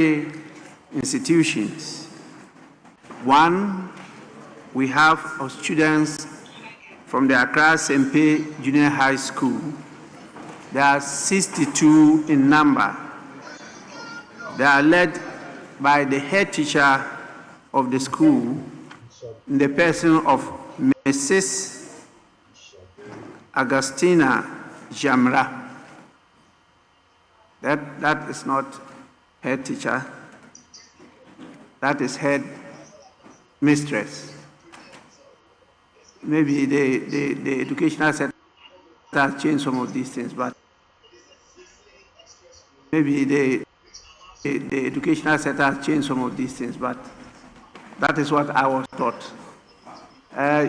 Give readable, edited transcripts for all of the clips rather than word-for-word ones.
institutions. One, we have our students from the Accra Sempe Junior High School. There are 62 in number. They are led by the head teacher of the school in the person of Mrs. Agustina Jamra. That is not head teacher. That is head mistress. Maybe the educational sector has changed some of these things, but maybe the educational sector has changed some of these things, but that is what I was taught.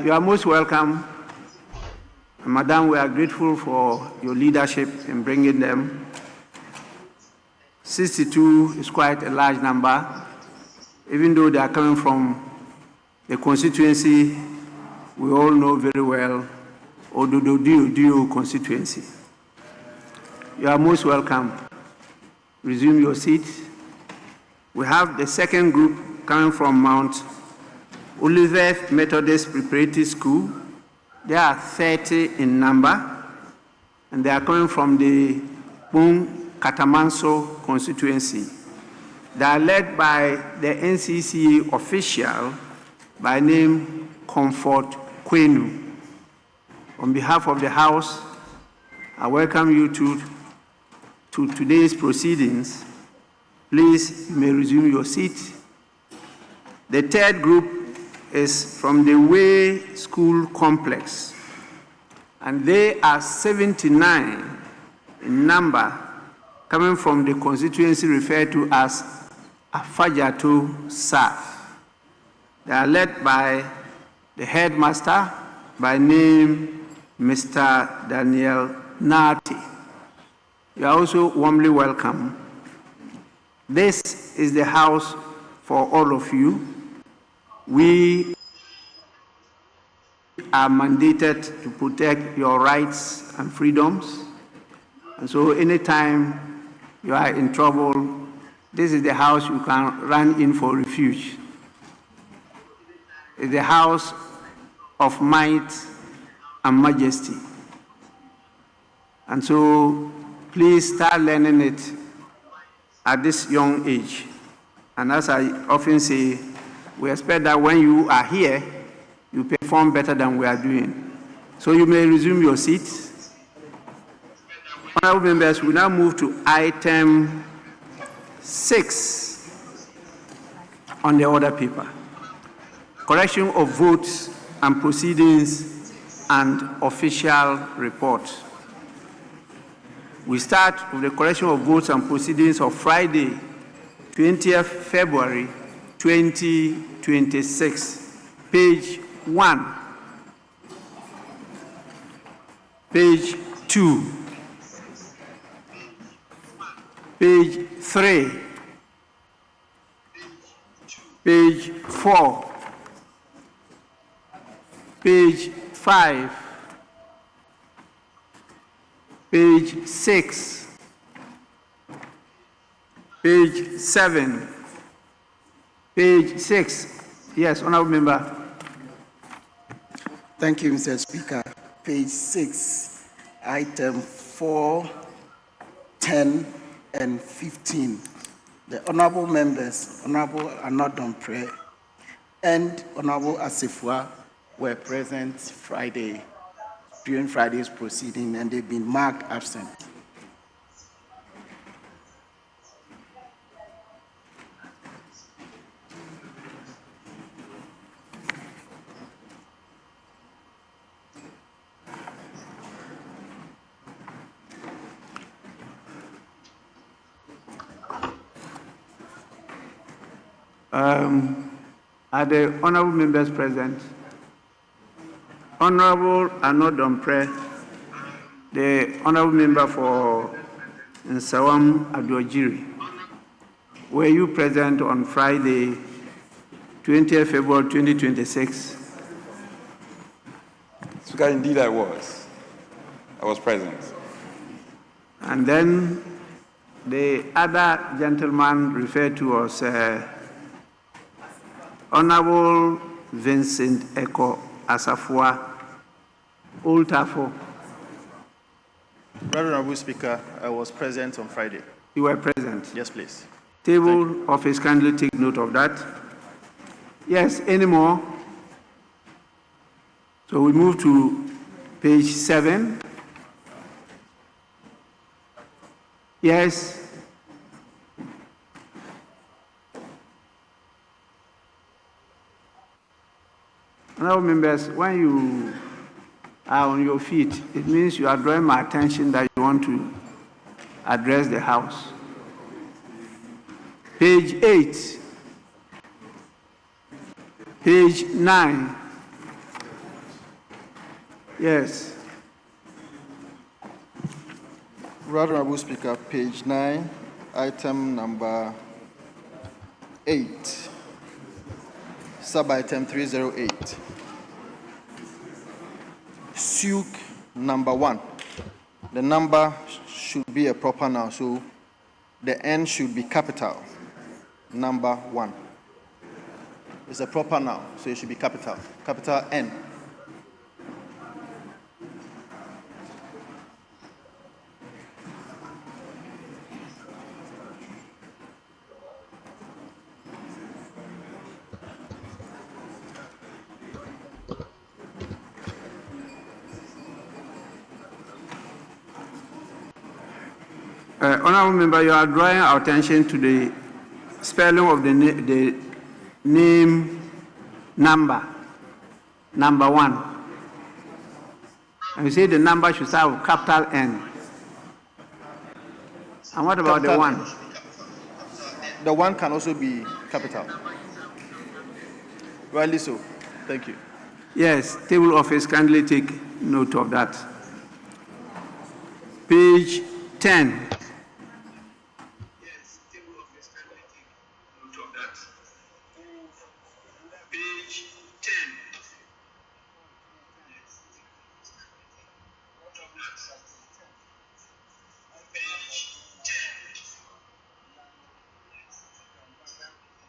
You are most welcome. Madam, we are grateful for your leadership in bringing them. 62 is quite a large number, even though they are coming from the constituency we all know very well, Ododo constituency. You are most welcome. Resume your seat. We have the second group coming from Mount Olivet Methodist Preparatory School. They are 30 in number, and they are coming from the Bung Katamanso constituency. They are led by the NCCA official by name Comfort Kwenu. On behalf of the House, I welcome you to today's proceedings. Please, you may resume your seat. The third group is from the Way School Complex, and they are 79 in number, coming from the constituency referred to as Afajato South. They are led by the headmaster by name Mr. Daniel Nati. You are also warmly welcome. This is the house for all of you. We are mandated to protect your rights and freedoms. And so anytime you are in trouble, this is the house you can run in for refuge. It's the house of might and majesty. And so please start learning it at this young age. And as I often say, we expect that when you are here, you perform better than we are doing. So you may resume your seats. Honorable members, we now move to item 6 on the order paper. Correction of votes and proceedings and official report. We start with the correction of votes and proceedings of Friday, 20th February 2026, page 1, page 2, page 3, page 4, page 5, page 6, page 7, page 6. Yes, honorable member. Thank you, Mr. Speaker. Page 6, item 4, 10, and 15. The honorable members, Honorable Anodompre and Honorable Asifua, were present during Friday's proceeding, and they've been marked absent. Are the honorable members present? Honorable Anodompre, the honorable member for Nsawam Aduajiri, were you present on Friday, 20th February 2026? Speaker, indeed I was. I was present. And then The other gentleman referred to was Honorable Vincent Eko Asafua Oltafo. Right Honorable Speaker, I was present on Friday. You were present. Yes, please. Table office, kindly take note of that. Yes, any more? So we move to page 7. Yes. Honourable members, when you are on your feet, it means you are drawing my attention that you want to address the House. Page 8. Page 9. Yes. Right Honorable Speaker, page 9, item number 8, sub-item 308. Suke number 1. The number should be a proper noun, so the N should be capital. Number 1. It's a proper noun, so it should be capital. Capital N. Honourable member, you are drawing our attention to the spelling of the name number 1. And you say the number should start with capital N. And what about Capital the 1? The 1 can also be capital. Rightly so. Thank you. Yes, table office, kindly take note of that. Page 10. Yes, table office, kindly take note of that. Page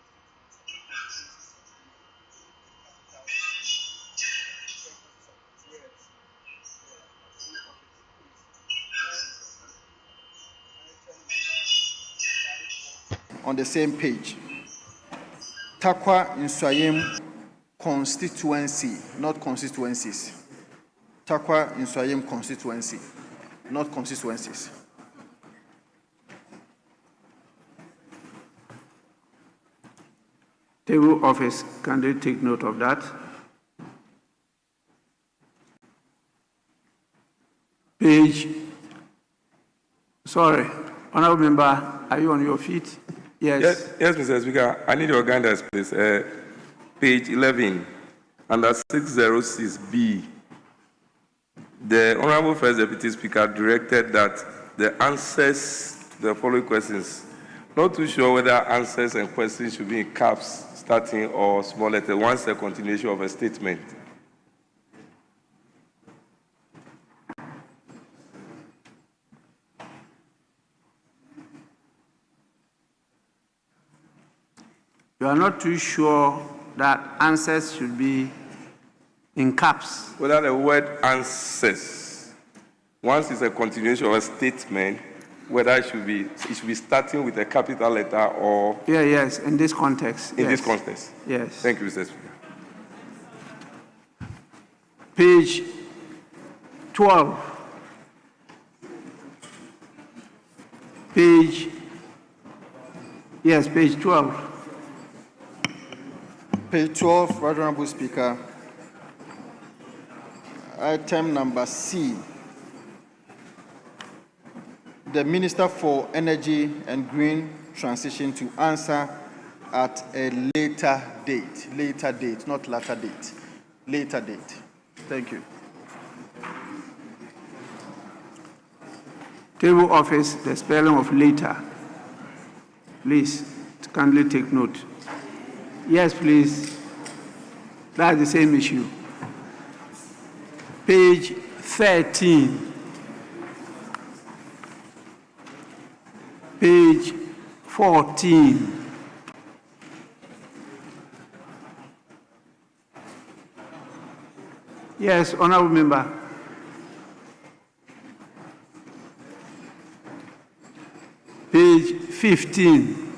10. On the same page. Takwa Inswayim constituency, not constituencies. Takwa Inswayim constituency, not constituencies. Table office, can they take note of that? Page, sorry, honourable member, are you on your feet? Yes. Yes, Mr. Speaker. I need your guidance, please. Page 11, under 606B. The Honorable First Deputy Speaker directed that the answers to the following questions, not too sure whether answers and questions should be in caps starting or small letter, once a continuation of a statement. You are not too sure that answers should be in caps. Whether the word answers, once it's a continuation of a statement, whether it should be starting with a capital letter or... Yes, in this context. In this context. Yes. Thank you, Mr. Speaker. Page 12. Page 12. Page 12, Right Honorable Speaker. Item number C. The Minister for Energy and Green Transition to answer at a later date. Later date, not latter date. Later date. Thank you. Table office, the spelling of later. Please, kindly take note. Yes, please. That's the same issue. Page 13. Page 14. Yes, honorable member. Page 15.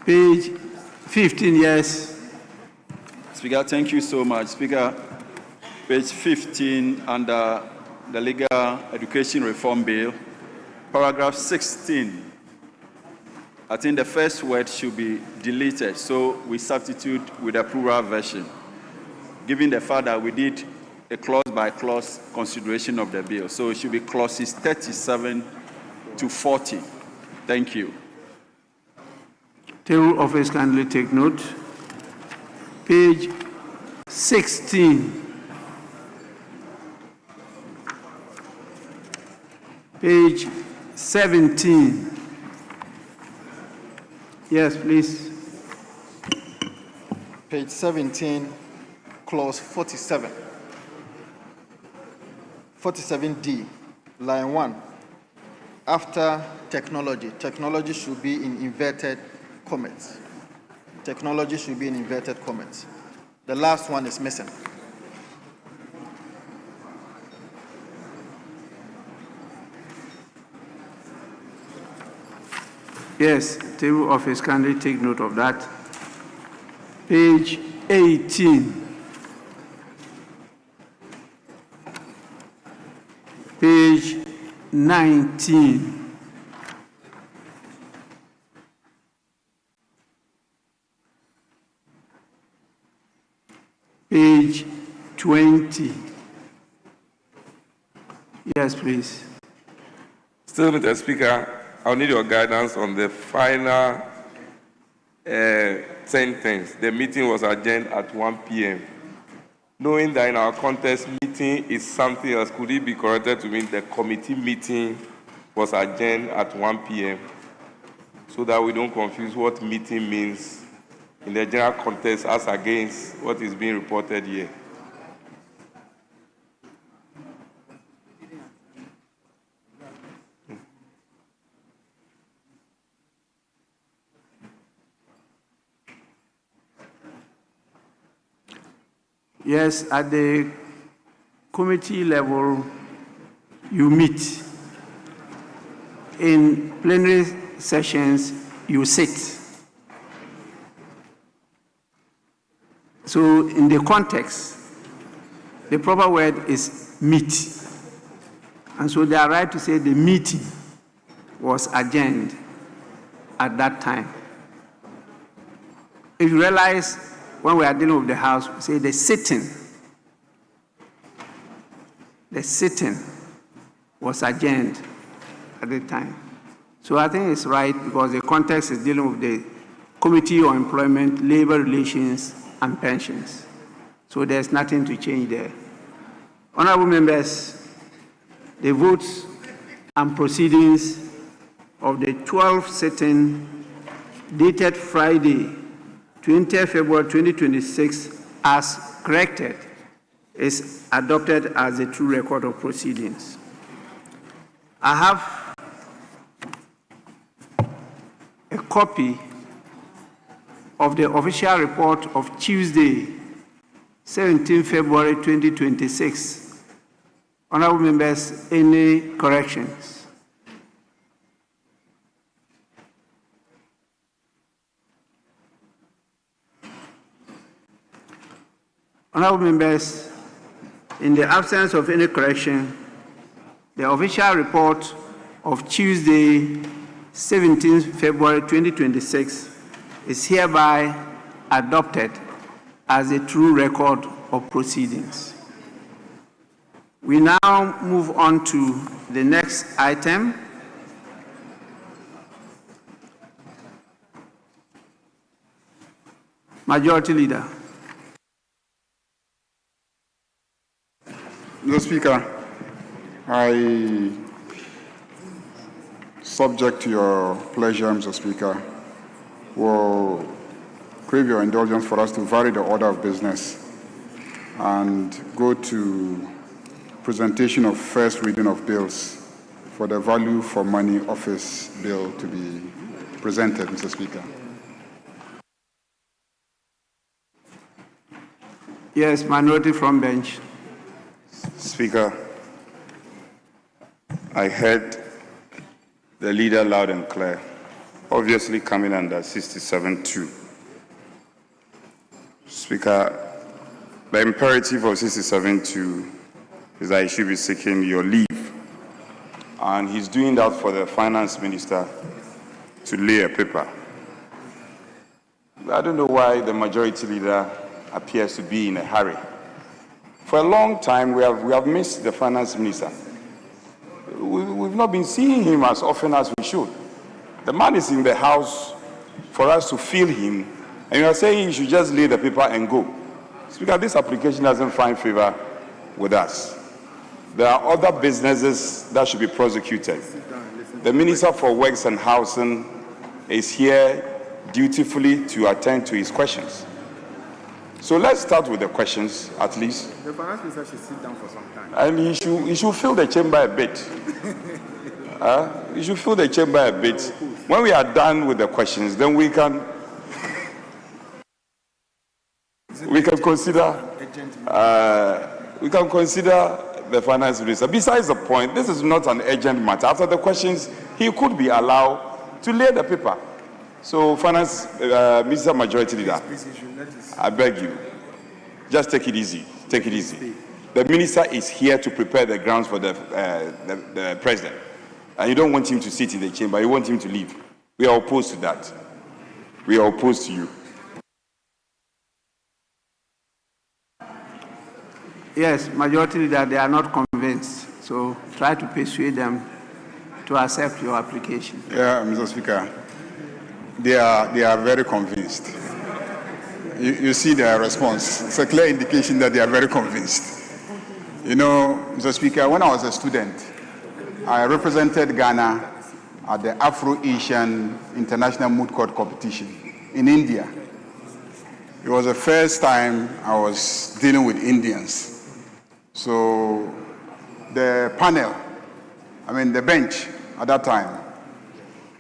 Page 15, yes. Speaker, thank you so much. Speaker, page 15 under the Legal Education Reform Bill, paragraph 16. I think the first word should be deleted, so we substitute with a plural version, given the fact that we did a clause-by-clause consideration of the bill. So it should be clauses 37 to 40. Thank you. Table office kindly take note. Page 16. Page 17. Yes, please. Page 17, clause 47. 47D, line 1. After technology, technology should be in inverted commas. Technology should be in inverted commas. The last one is missing. Yes, table office kindly take note of that. Page 18. Page 19. Page 20. Yes, please. Still, Mr. Speaker, I'll need your guidance on the final sentence. The meeting was adjourned at 1 p.m. Knowing that in our context, meeting is something else, could it be corrected to mean the committee meeting was adjourned at 1 p.m. so that we don't confuse what meeting means in the general context as against what is being reported here? Yes, at the committee level, you meet. In plenary sessions, you sit. So in the context, the proper word is meet. And so they are right to say the meeting was adjourned at that time. If you realize, when we are dealing with the House, we say the sitting was adjourned at the time. So I think it's right because the context is dealing with the Committee on Employment, Labor Relations, and Pensions. So there's nothing to change there. Honorable members, the votes and proceedings of the 12th sitting dated Friday, 20th February 2026, as corrected, is adopted as a true record of proceedings. I have a copy of the official report of Tuesday, 17 February 2026. Honorable members, any corrections? Honorable members, in the absence of any correction, the official report of Tuesday, 17 February 2026 is hereby adopted as a true record of proceedings. We now move on to the next item. Majority Leader. Mr. Speaker, I, subject to your pleasure, Mr. Speaker, will crave your indulgence for us to vary the order of business and go to presentation of first reading of bills for the value for money office bill to be presented, Mr. Speaker. Yes, minority from bench. Speaker, I heard the leader loud and clear, obviously coming under 67(2). Speaker, the imperative of 67(2) is that he should be seeking your leave. And he's doing that for the finance minister to lay a paper. I don't know why the majority leader appears to be in a hurry. For a long time, we have missed the finance minister. We've not been seeing him as often as we should. The man is in the house for us to feel him, and you are saying he should just lay the paper and go. Speaker, this application doesn't find favor with us. There are other businesses that should be prosecuted. The Minister for Works and Housing is here dutifully to attend to his questions. So let's start with the questions, at least. The finance minister should sit down for some time. And he should fill the chamber a bit. He should fill the chamber a bit. When we are done with the questions, then we can consider the finance minister. Besides the point, this is not an urgent matter. After the questions, he could be allowed to lay the paper. So, finance minister, majority leader, I beg you, just take it easy. Take it easy. The minister is here to prepare the grounds for the president. And you don't want him to sit in the chamber. You want him to leave. We are opposed to that. We are opposed to you. Yes, majority leader, they are not convinced. So try to persuade them to accept your application. Yeah, Mr. Speaker, they are very convinced. You see their response. It's a clear indication that they are very convinced. You know, Mr. Speaker, when I was a student, I represented Ghana at the Afro-Asian International Moot Court competition in India. It was the first time I was dealing with Indians. So the panel, the bench at that time,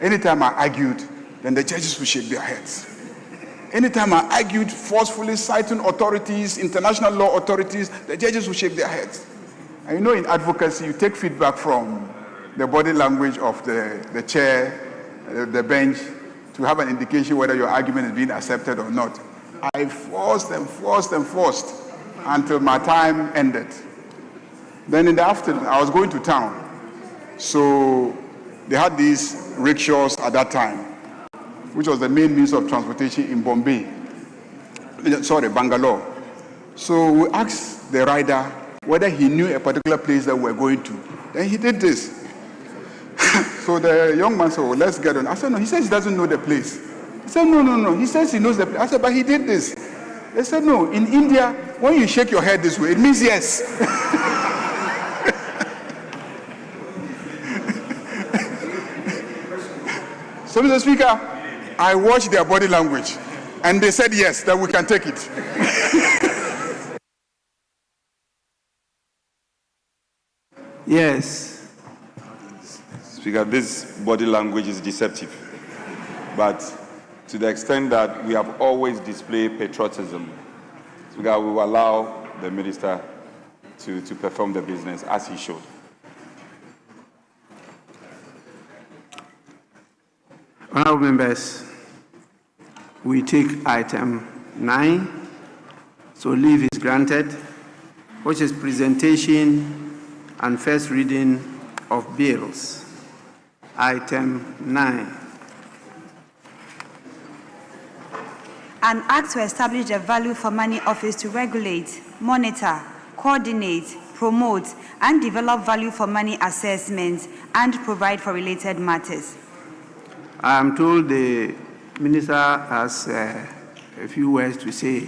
anytime I argued, then the judges would shake their heads. Anytime I argued forcefully citing authorities, international law authorities, the judges would shake their heads. And you know, in advocacy, you take feedback from the body language of the chair, the bench, to have an indication whether your argument is being accepted or not. I forced until my time ended. Then in the afternoon, I was going to town. So they had these rickshaws at that time, which was the main means of transportation in Bangalore. So we asked the rider whether he knew a particular place that we were going to. Then he did this. So the young man said, well, let's get on. I said, no, he says he doesn't know the place. He said, no, he says he knows the place. I said, but he did this. They said, no, in India, when you shake your head this way, it means yes. So, Mr. Speaker, I watched their body language, and they said yes, that we can take it. Yes. Speaker, this body language is deceptive. But to the extent that we have always displayed patriotism, Speaker, we will allow the minister to perform the business as he should. Honorable members, we take item 9, so leave is granted, which is presentation and first reading of bills. Item 9. An act to establish the Value for Money Office to regulate, monitor, coordinate, promote, and develop value for money assessments and provide for related matters. I am told the minister has a few words to say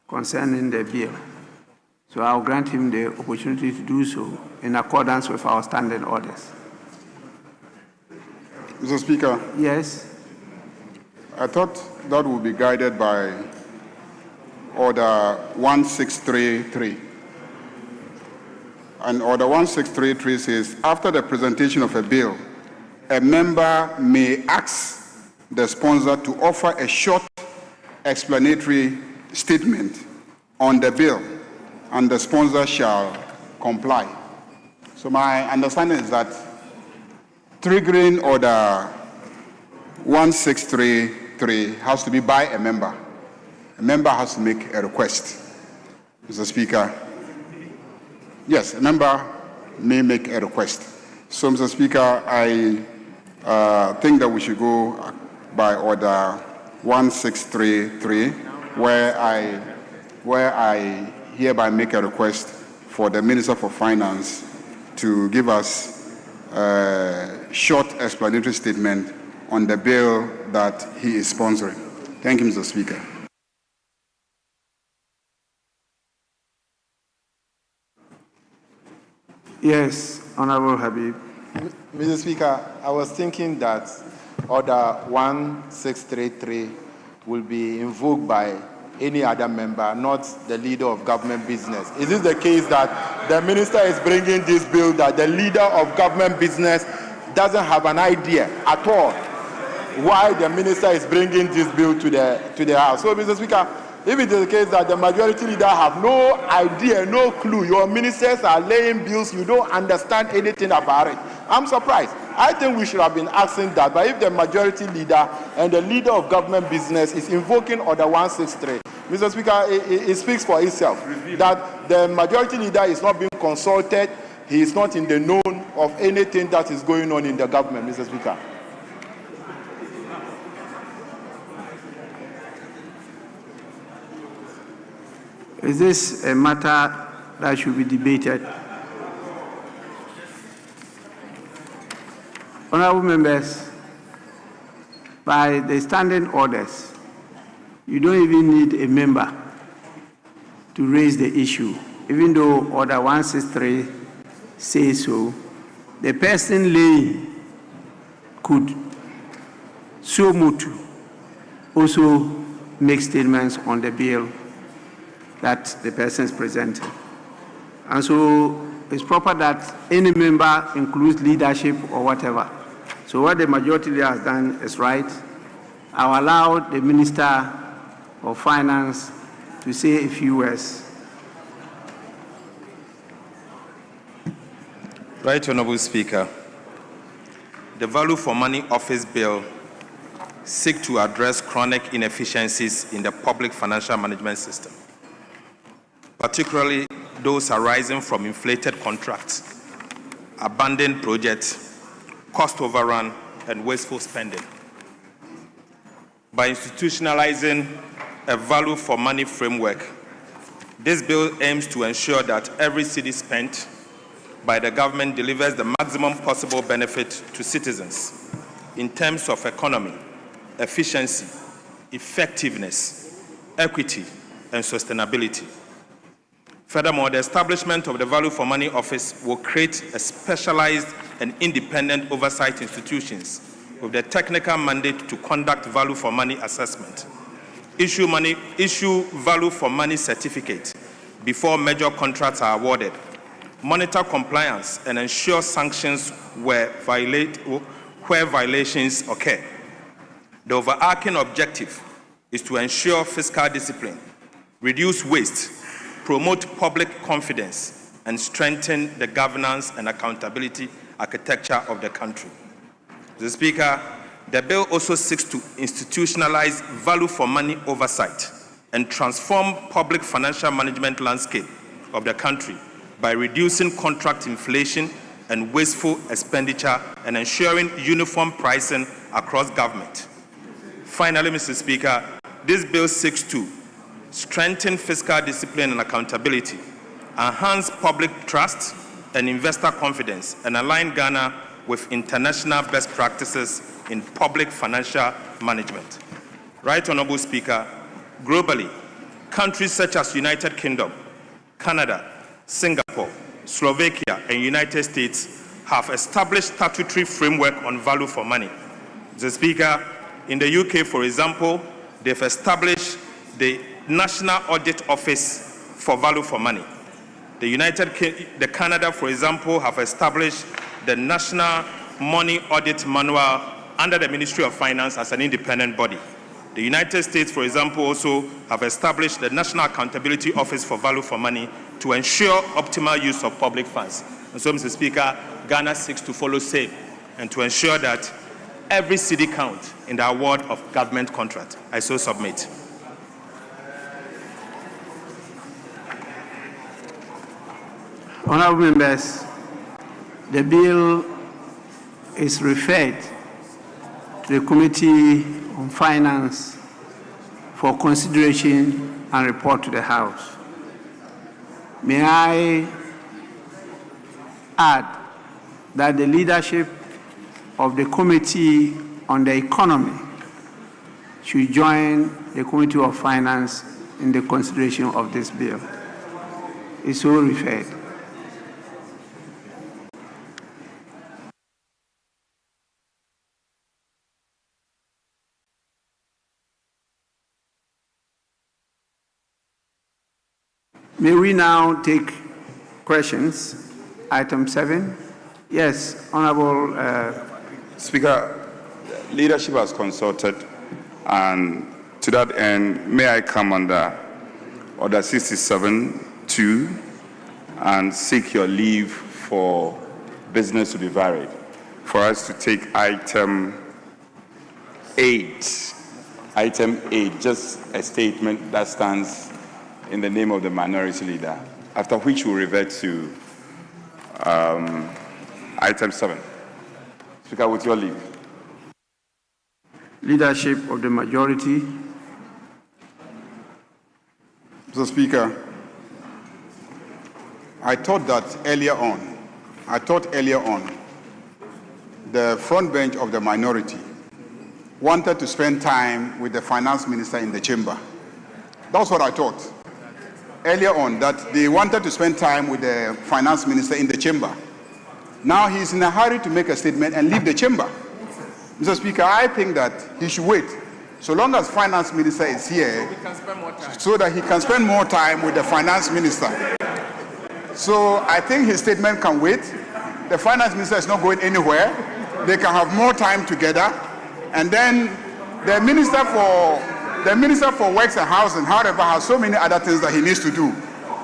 concerning the bill. So I'll grant him the opportunity to do so in accordance with our standing orders. Mr. Speaker. Yes. I thought that would be guided by Order 1633. And Order 1633 says, after the presentation of a bill, a member may ask the sponsor to offer a short explanatory statement on the bill, and the sponsor shall comply. So my understanding is that triggering Order 1633 has to be by a member. A member has to make a request. Mr. Speaker, yes, a member may make a request. So, Mr. Speaker, I think that we should go by Order 1633, where I hereby make a request for the Minister for Finance to give us a short explanatory statement on the bill that he is sponsoring. Thank you, Mr. Speaker. Yes, Honorable Habib. Mr. Speaker, I was thinking that Order 1633 will be invoked by any other member, not the leader of government business. Is it the case that the minister is bringing this bill that the leader of government business doesn't have an idea at all why the minister is bringing this bill to the House? So, Mr. Speaker, if it is the case that the majority leader have no idea, no clue, your ministers are laying bills, you don't understand anything about it, I'm surprised. I think we should have been asking that, but if the majority leader and the leader of government business is invoking Order 163, Mr. Speaker, it speaks for itself that the majority leader is not being consulted, he is not in the know of anything that is going on in the government, Mr. Speaker. Is this a matter that should be debated? Honorable members, by the standing orders, you don't even need a member to raise the issue. Even though Order 163 says so, the person laying could so move to also make statements on the bill that the person is presenting. And so it's proper that any member includes leadership or whatever. So what the majority leader has done is right. I'll allow the Minister of Finance to say a few words. Right, Honourable Speaker. The Value for Money Office Bill seeks to address chronic inefficiencies in the public financial management system, particularly those arising from inflated contracts, abandoned projects, cost overrun, and wasteful spending. By institutionalizing a value for money framework, this bill aims to ensure that every cedi spent by the government delivers the maximum possible benefit to citizens in terms of economy, efficiency, effectiveness, equity, and sustainability. Furthermore, the establishment of the Value for Money Office will create a specialized and independent oversight institutions with the technical mandate to conduct value for money assessment, issue value for money certificate before major contracts are awarded, monitor compliance, and ensure sanctions where violations occur. The overarching objective is to ensure fiscal discipline, reduce waste, promote public confidence, and strengthen the governance and accountability architecture of the country. Mr. Speaker, the bill also seeks to institutionalize value for money oversight and transform public financial management landscape of the country by reducing contract inflation and wasteful expenditure and ensuring uniform pricing across government. Finally, Mr. Speaker, this bill seeks to strengthen fiscal discipline and accountability, enhance public trust and investor confidence, and align Ghana with international best practices in public financial management. Right, Honourable Speaker, globally, countries such as United Kingdom, Canada, Singapore, Slovakia, and United States have established statutory framework on value for money. Mr. Speaker, in the UK, for example, they've established the National Audit Office for Value for Money. The Canada, for example, have established the National Money Audit Manual under the Ministry of Finance as an independent body. The United States, for example, also have established the National Accountability Office for Value for Money to ensure optimal use of public funds. And so, Mr. Speaker, Ghana seeks to follow same and to ensure that every city counts in the award of government contract. I so submit. Honorable members, the bill is referred to the Committee on Finance for consideration and report to the House. May I add that the leadership of the Committee on the Economy should join the Committee of Finance in the consideration of this bill. It's so referred. May we now take questions? Item 7. Yes, Honorable. Speaker, leadership has consulted, and to that end, may I come under Order 67-2 and seek your leave for business to be varied, for us to take item 8. Item 8, just a statement that stands in the name of the minority leader, after which we'll revert to item 7. Speaker, with your leave. Leadership of the majority. Mr. Speaker, I thought earlier on, the front bench of the minority wanted to spend time with the finance minister in the chamber. That's what I thought. Earlier on, that they wanted to spend time with the finance minister in the chamber. Now he's in a hurry to make a statement and leave the chamber. Mr. Speaker, I think that he should wait so long as finance minister is here, so that he can spend more time with the finance minister. So I think his statement can wait. The finance minister is not going anywhere. They can have more time together. And then the minister for Works and Housing, however, has so many other things that he needs to do.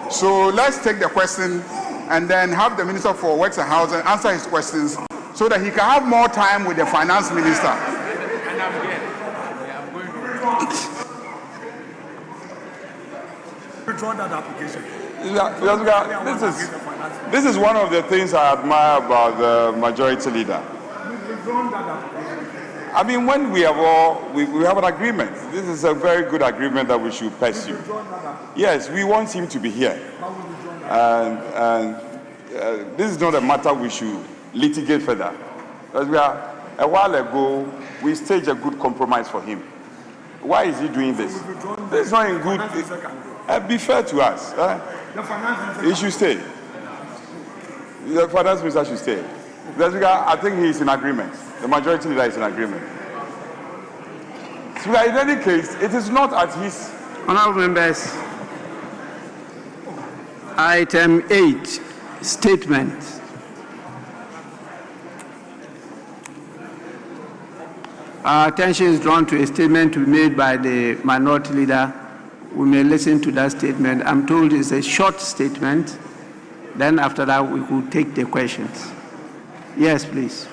So let's take the question and then have the Minister for Works and Housing answer his questions so that he can have more time with the Finance Minister. Withdraw that application. This is one of the things I admire about the majority leader. I mean, when we have we have an agreement. This is a very good agreement that we should pursue. Yes, we want him to be here. And this is not a matter we should litigate further. Because a while ago, we staged a good compromise for him. Why is he doing this? This is not in good. Be fair to us. He should stay. The finance minister should stay. I think he is in agreement. The majority leader is in agreement. So in any case, it is not at his... Honorable members, item 8, statement. Our attention is drawn to a statement to be made by the minority leader. We may listen to that statement. I'm told it's a short statement. Then after that, we could take the questions. Yes, please.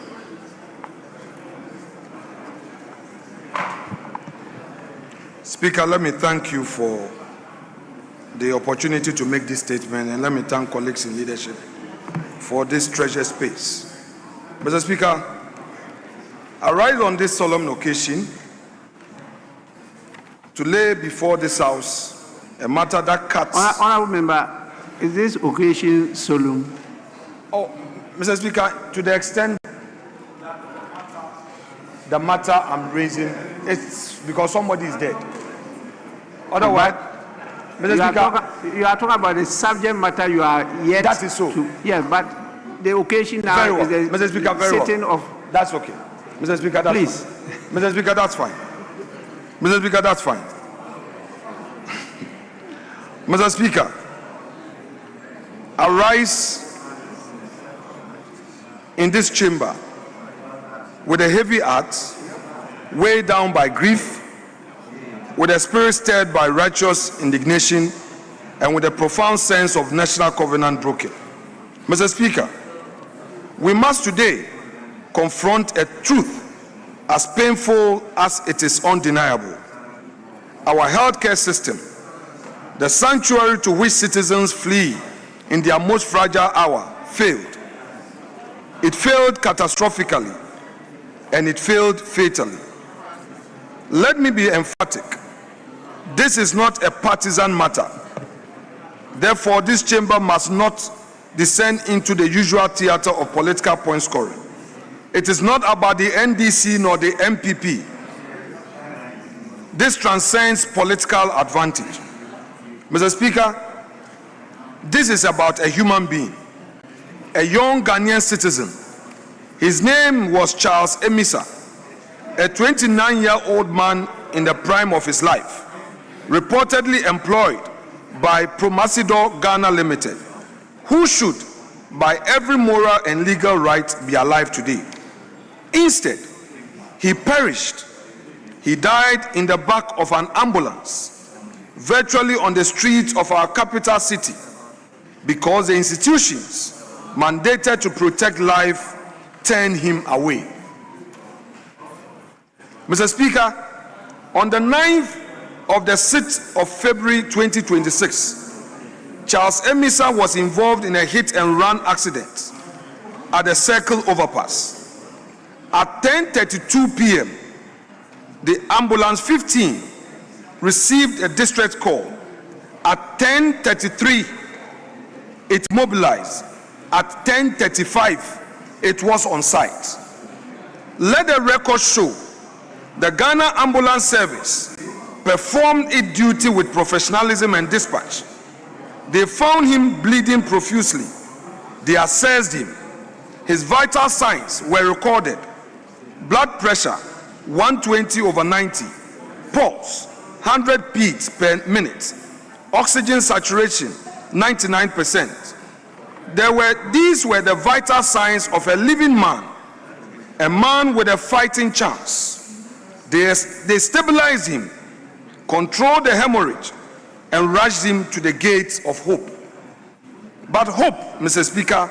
Speaker, let me thank you for the opportunity to make this statement, and let me thank colleagues in leadership for this treasure space. Mr. Speaker, I rise on this solemn occasion to lay before this House a matter that cuts... Honorable member, is this occasion solemn? Oh, Mr. Speaker, to the extent the matter I'm raising, it's because somebody is dead. Otherwise, Mr. Speaker, you are talking about the subject matter you are yet... That is so. Yes, but the occasion now is the Mr. Speaker, very sitting well. of... That's okay. Mr. Speaker, that's Please. fine. Mr. Speaker, that's fine. Mr. Speaker, that's fine. Mr. Speaker, arise in this chamber with a heavy heart, weighed down by grief, with a spirit stirred by righteous indignation, and with a profound sense of national covenant broken. Mr. Speaker, we must today confront a truth as painful as it is undeniable. Our healthcare system, the sanctuary to which citizens flee in their most fragile hour, failed. It failed catastrophically, and it failed fatally. Let me be emphatic. This is not a partisan matter. Therefore, this chamber must not descend into the usual theater of political point scoring. It is not about the NDC nor the MPP. This transcends political advantage. Mr. Speaker, this is about a human being, a young Ghanaian citizen. His name was Charles Emisa, a 29-year-old man in the prime of his life, reportedly employed by Promasidor Ghana Limited, who should, by every moral and legal right, be alive today. Instead, he perished. He died in the back of an ambulance, virtually on the streets of our capital city, because the institutions mandated to protect life turned him away. Mr. Speaker, on the 9th of the 6th of February 2026, Charles Emisa was involved in a hit-and-run accident at the Circle Overpass. At 10:32 p.m., the ambulance 15 received a distress call. At 10:33, it mobilized. At 10:35, it was on site. Let the record show the Ghana Ambulance Service performed its duty with professionalism and dispatch. They found him bleeding profusely. They assessed him. His vital signs were recorded. Blood pressure 120/90, pulse 100 beats per minute, oxygen saturation 99%. These were the vital signs of a living man, a man with a fighting chance. They stabilized him, controlled the hemorrhage, and rushed him to the gates of hope. But hope, Mr. Speaker,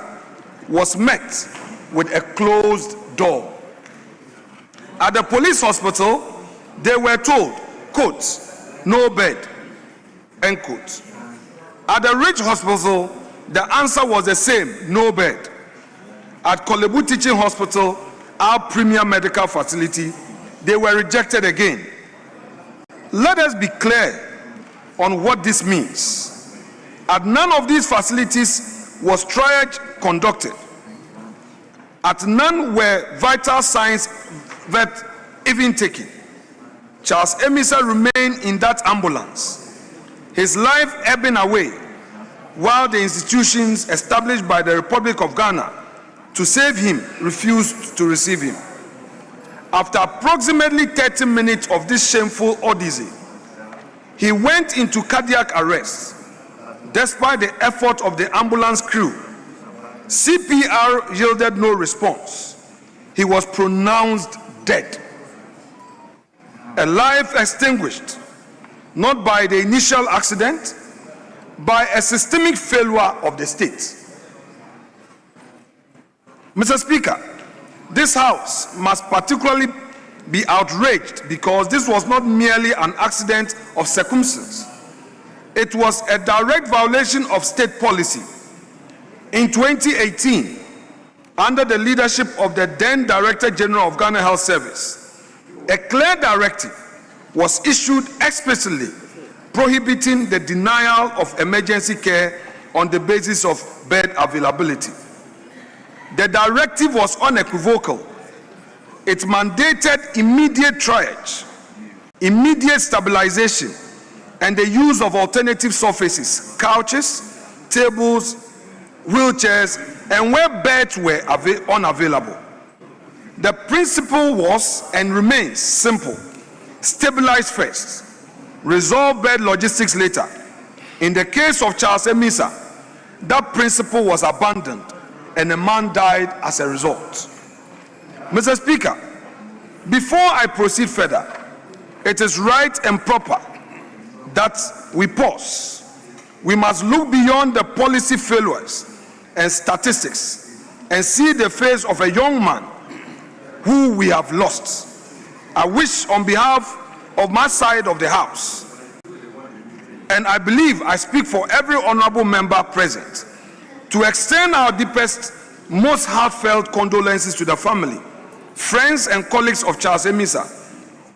was met with a closed door. At the police hospital, they were told, quote, no bed, end quote. At the Ridge Hospital, the answer was the same, no bed. At Kolebu Teaching Hospital, our premier medical facility, they were rejected again. Let us be clear on what this means. At none of these facilities was triage conducted. At none were vital signs that even taken. Charles Emisa remained in that ambulance, his life ebbing away, while the institutions established by the Republic of Ghana to save him refused to receive him. After approximately 30 minutes of this shameful odyssey, he went into cardiac arrest. Despite the effort of the ambulance crew, CPR yielded no response. He was pronounced dead. A life extinguished, not by the initial accident, by a systemic failure of the state. Mr. Speaker, this House must particularly be outraged because this was not merely an accident of circumstance. It was a direct violation of state policy. In 2018, under the leadership of the then Director General of Ghana Health Service, a clear directive was issued explicitly prohibiting the denial of emergency care on the basis of bed availability. The directive was unequivocal. It mandated immediate triage, immediate stabilization, and the use of alternative surfaces, couches, tables, wheelchairs, and where beds were unavailable. The principle was and remains simple: stabilize first, resolve bed logistics later. In the case of Charles Emisa, that principle was abandoned and a man died as a result. Mr. Speaker, before I proceed further, it is right and proper that we pause. We must look beyond the policy failures and statistics and see the face of a young man who we have lost. I wish on behalf of my side of the House, and I believe I speak for every honorable member present, to extend our deepest, most heartfelt condolences to the family, friends and colleagues of Charles Emisa,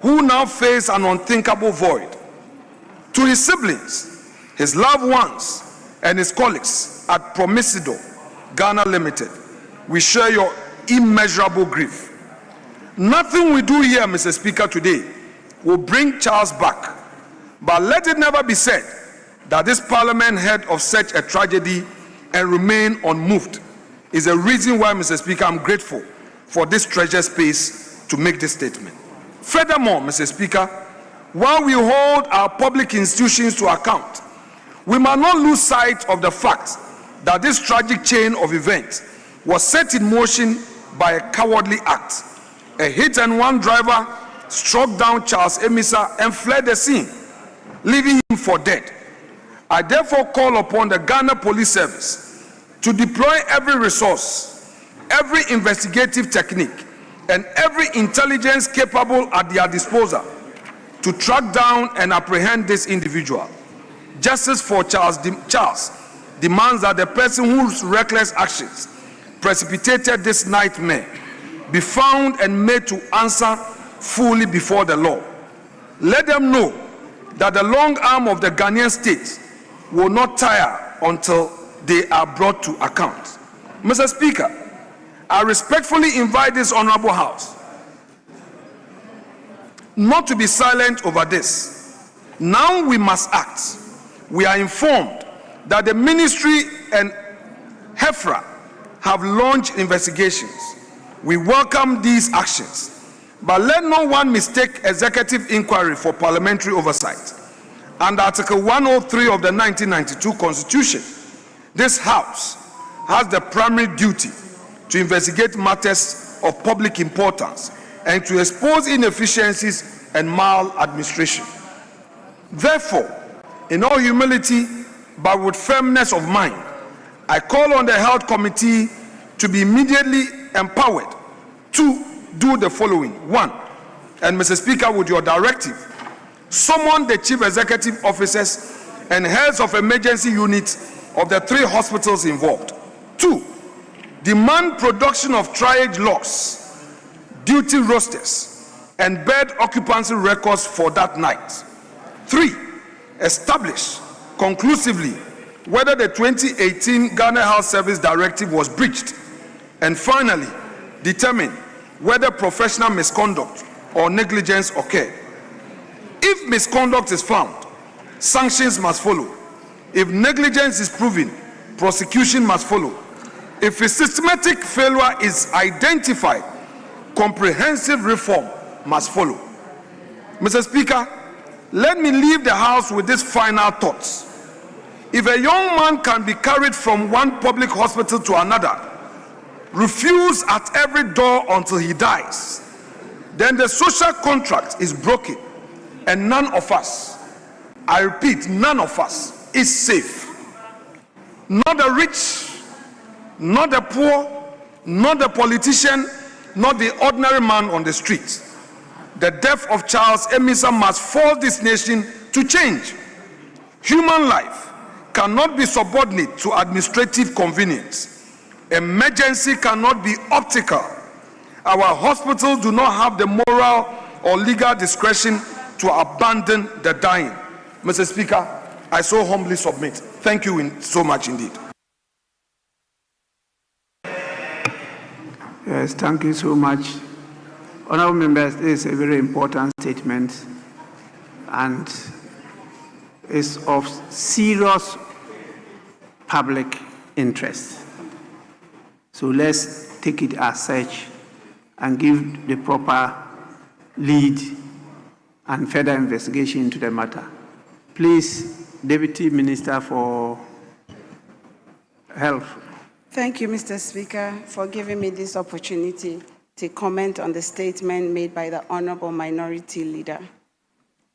who now face an unthinkable void. To his siblings, his loved ones, and his colleagues at Promisido, Ghana Limited, we share your immeasurable grief. Nothing we do here, Mr. Speaker, today will bring Charles back, but let it never be said that this Parliament heard of such a tragedy and remain unmoved is a reason why, Mr. Speaker, I'm grateful for this treasure space to make this statement. Furthermore, Mr. Speaker, while we hold our public institutions to account, we must not lose sight of the fact that this tragic chain of events was set in motion by a cowardly act. A hit-and-run driver struck down Charles Emisa and fled the scene, leaving him for dead. I therefore call upon the Ghana Police Service to deploy every resource, every investigative technique, and every intelligence capable at their disposal to track down and apprehend this individual. Justice for Charles demands that the person whose reckless actions precipitated this nightmare be found and made to answer fully before the law. Let them know that the long arm of the Ghanaian state will not tire until they are brought to account. Mr. Speaker, I respectfully invite this honorable House not to be silent over this. Now we must act. We are informed that the Ministry and HEFRA have launched investigations. We welcome these actions, but let no one mistake executive inquiry for parliamentary oversight. Under Article 103 of the 1992 Constitution, this House has the primary duty to investigate matters of public importance and to expose inefficiencies and maladministration. Therefore, in all humility, but with firmness of mind, I call on the Health Committee to be immediately empowered to do the following. 1, and Mr. Speaker, with your directive, summon the chief executive officers and heads of emergency units of the 3 hospitals involved. 2, demand production of triage logs, duty rosters, and bed occupancy records for that night. 3, establish conclusively whether the 2018 Ghana Health Service Directive was breached. And finally, determine whether professional misconduct or negligence occurred. If misconduct is found, sanctions must follow. If negligence is proven, prosecution must follow. If a systematic failure is identified, comprehensive reform must follow. Mr. Speaker, let me leave the House with these final thoughts. If a young man can be carried from one public hospital to another, refused at every door until he dies, then the social contract is broken and none of us, I repeat, none of us is safe. Not the rich, not the poor, not the politician, not the ordinary man on the street. The death of Charles Emisa must force this nation to change. Human life cannot be subordinate to administrative convenience. Emergency cannot be optical. Our hospitals do not have the moral or legal discretion to abandon the dying. Mr. Speaker, I so humbly submit. Thank you so much indeed. Yes, thank you so much. Honourable members, this is a very important statement and is of serious public interest. So let's take it as such and give the proper lead and further investigation into the matter. Please, Deputy Minister for Health. Thank you, Mr. Speaker, for giving me this opportunity to comment on the statement made by the Honorable Minority Leader.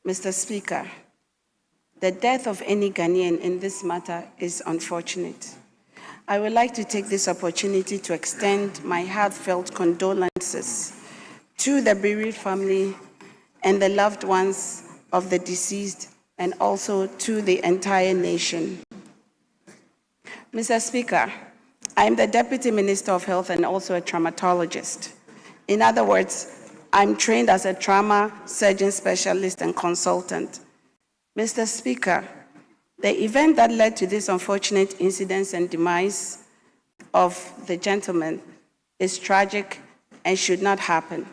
Mr. Speaker, the death of any Ghanaian in this matter is unfortunate. I would like to take this opportunity to extend my heartfelt condolences to the bereaved family and the loved ones of the deceased, and also to the entire nation. Mr. Speaker, I am the Deputy Minister of Health and also a traumatologist. In other words, I'm trained as a trauma surgeon specialist and consultant. Mr. Speaker, the event that led to this unfortunate incident and demise of the gentleman is tragic and should not happen.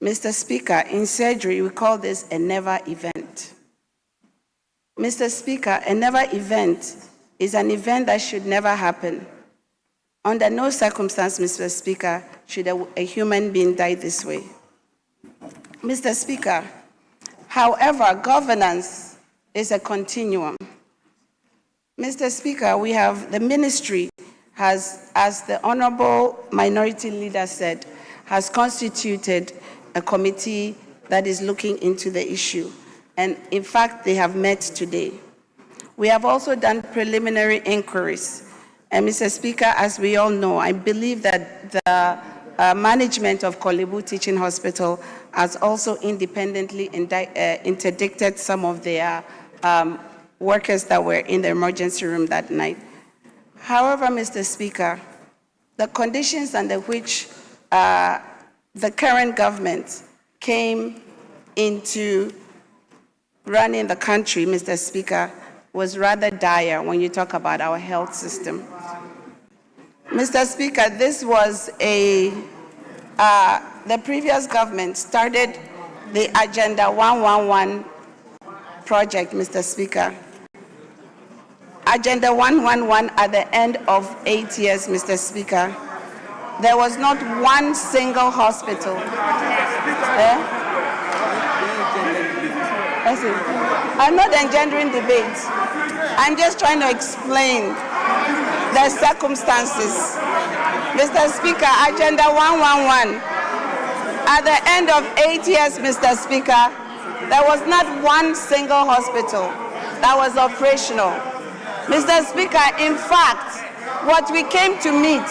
Mr. Speaker, in surgery, we call this a never event. Mr. Speaker, a never event is an event that should never happen. Under no circumstance, Mr. Speaker, should a human being die this way. Mr. Speaker, however, governance is a continuum. Mr. Speaker, we have the ministry has, as the Honorable Minority Leader said, has constituted a committee that is looking into the issue. And in fact, they have met today. We have also done preliminary inquiries. And Mr. Speaker, as we all know, I believe that the management of Kolebu Teaching Hospital has also independently interdicted some of their workers that were in the emergency room that night. However, Mr. Speaker, the conditions under which the current government came into running the country, Mr. Speaker, was rather dire when you talk about our health system. Mr. Speaker, this was the previous government started the Agenda 111 project, Mr. Speaker. Agenda 111 at the end of 8 years, Mr. Speaker, there was not one single hospital. I'm not engendering debate. I'm just trying to explain the circumstances. Mr. Speaker, Agenda 111, at the end of 8 years, Mr. Speaker, there was not one single hospital that was operational. Mr. Speaker, in fact, what we came to meet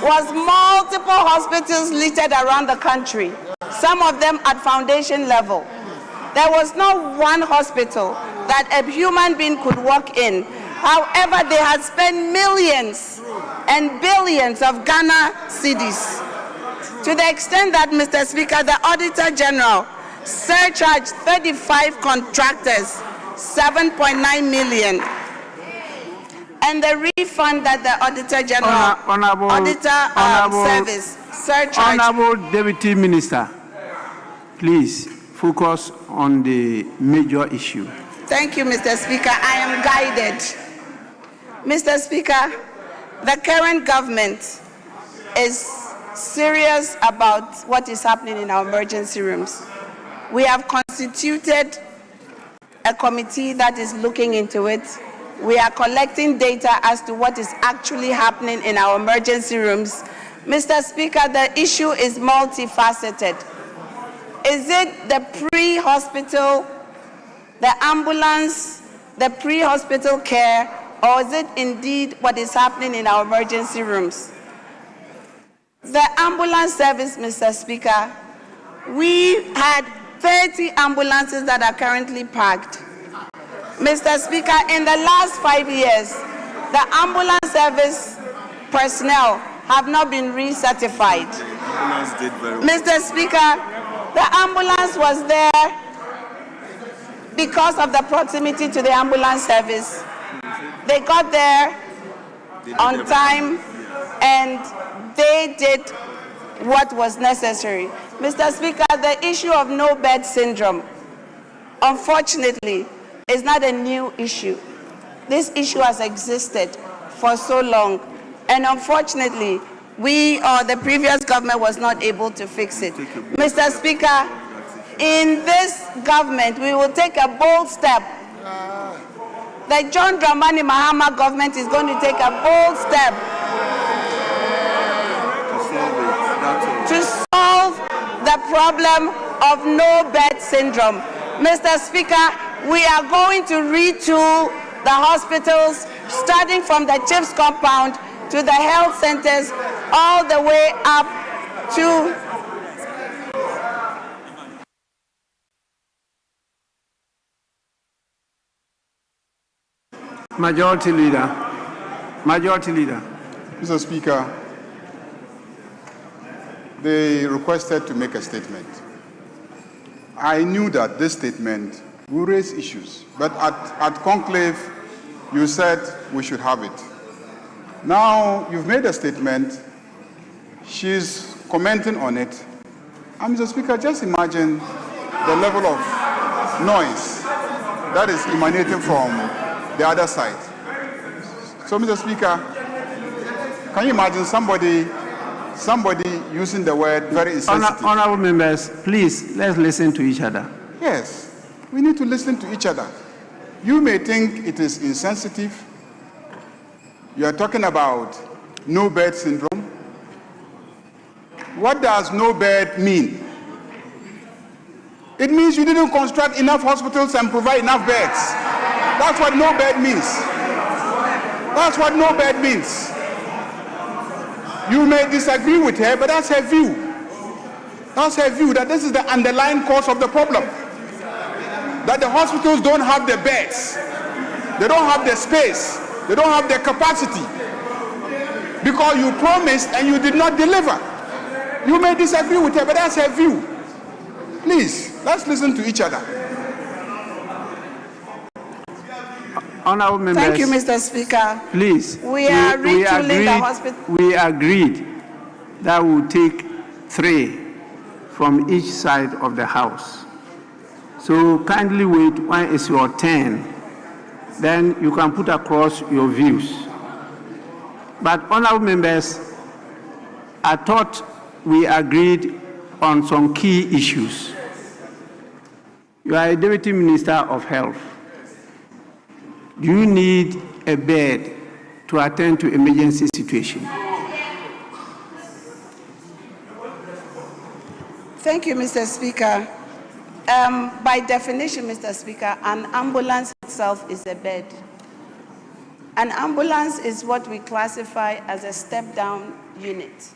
was multiple hospitals littered around the country, some of them at foundation level. There was not one hospital that a human being could walk in. However, they had spent millions and billions of Ghana cedis, to the extent that, Mr. Speaker, the Auditor General surcharged 35 contractors 7.9 million. And the refund that the Auditor General, Service surcharged. Honorable Deputy Minister, please focus on the major issue. Thank you, Mr. Speaker. I am guided. Mr. Speaker, the current government is serious about what is happening in our emergency rooms. We have constituted a committee that is looking into it. We are collecting data as to what is actually happening in our emergency rooms. Mr. Speaker, the issue is multifaceted. Is it the pre-hospital, the ambulance, the pre-hospital care, or is it indeed what is happening in our emergency rooms? The ambulance service, Mr. Speaker, we had 30 ambulances that are currently parked. Mr. Speaker, in the last 5 years, the ambulance service personnel have not been recertified. Mr. Speaker, the ambulance was there because of the proximity to the ambulance service. They got there on time and they did what was necessary. Mr. Speaker, the issue of no bed syndrome, unfortunately, is not a new issue. This issue has existed for so long, and unfortunately, we or the previous government was not able to fix it. Mr. Speaker, in this government, we will take a bold step the John Dramani Mahama government is going to take a bold step to solve the problem of no bed syndrome. Mr. Speaker, we are going to retool the hospitals, starting from the CHIPS compound to the health centers, all the way up to Majority Leader. Majority Leader. Mr. Speaker, they requested to make a statement. I knew that this statement will raise issues, but at conclave, you said we should have it. Now, you've made a statement, she's commenting on it, and Mr. Speaker, just imagine the level of noise that is emanating from the other side. So, Mr. Speaker, can you imagine somebody using the word very insensitive? Honorable members, please, let's listen to each other. Yes, we need to listen to each other. You may think it is insensitive. You are talking about no bed syndrome. What does no bed mean? It means you didn't construct enough hospitals and provide enough beds. That's what no bed means. That's what no bed means. You may disagree with her, but that's her view. That's her view, that this is the underlying cause of the problem. That the hospitals don't have the beds. They don't have the space. They don't have the capacity. Because you promised and you did not deliver. You may disagree with her, but that's her view. Please, let's listen to each other. Honorable members. Thank you, Mr. Speaker. Please. We are retooling the hospital. We agreed that we will take 3 from each side of the house. So kindly wait when it's your turn. Then you can put across your views. But honorable members, I thought we agreed on some key issues. You are a Deputy Minister of Health. Do you need a bed to attend to emergency situation? Thank you, Mr. Speaker. By definition, Mr. Speaker, an ambulance itself is a bed. An ambulance is what we classify as a step-down unit.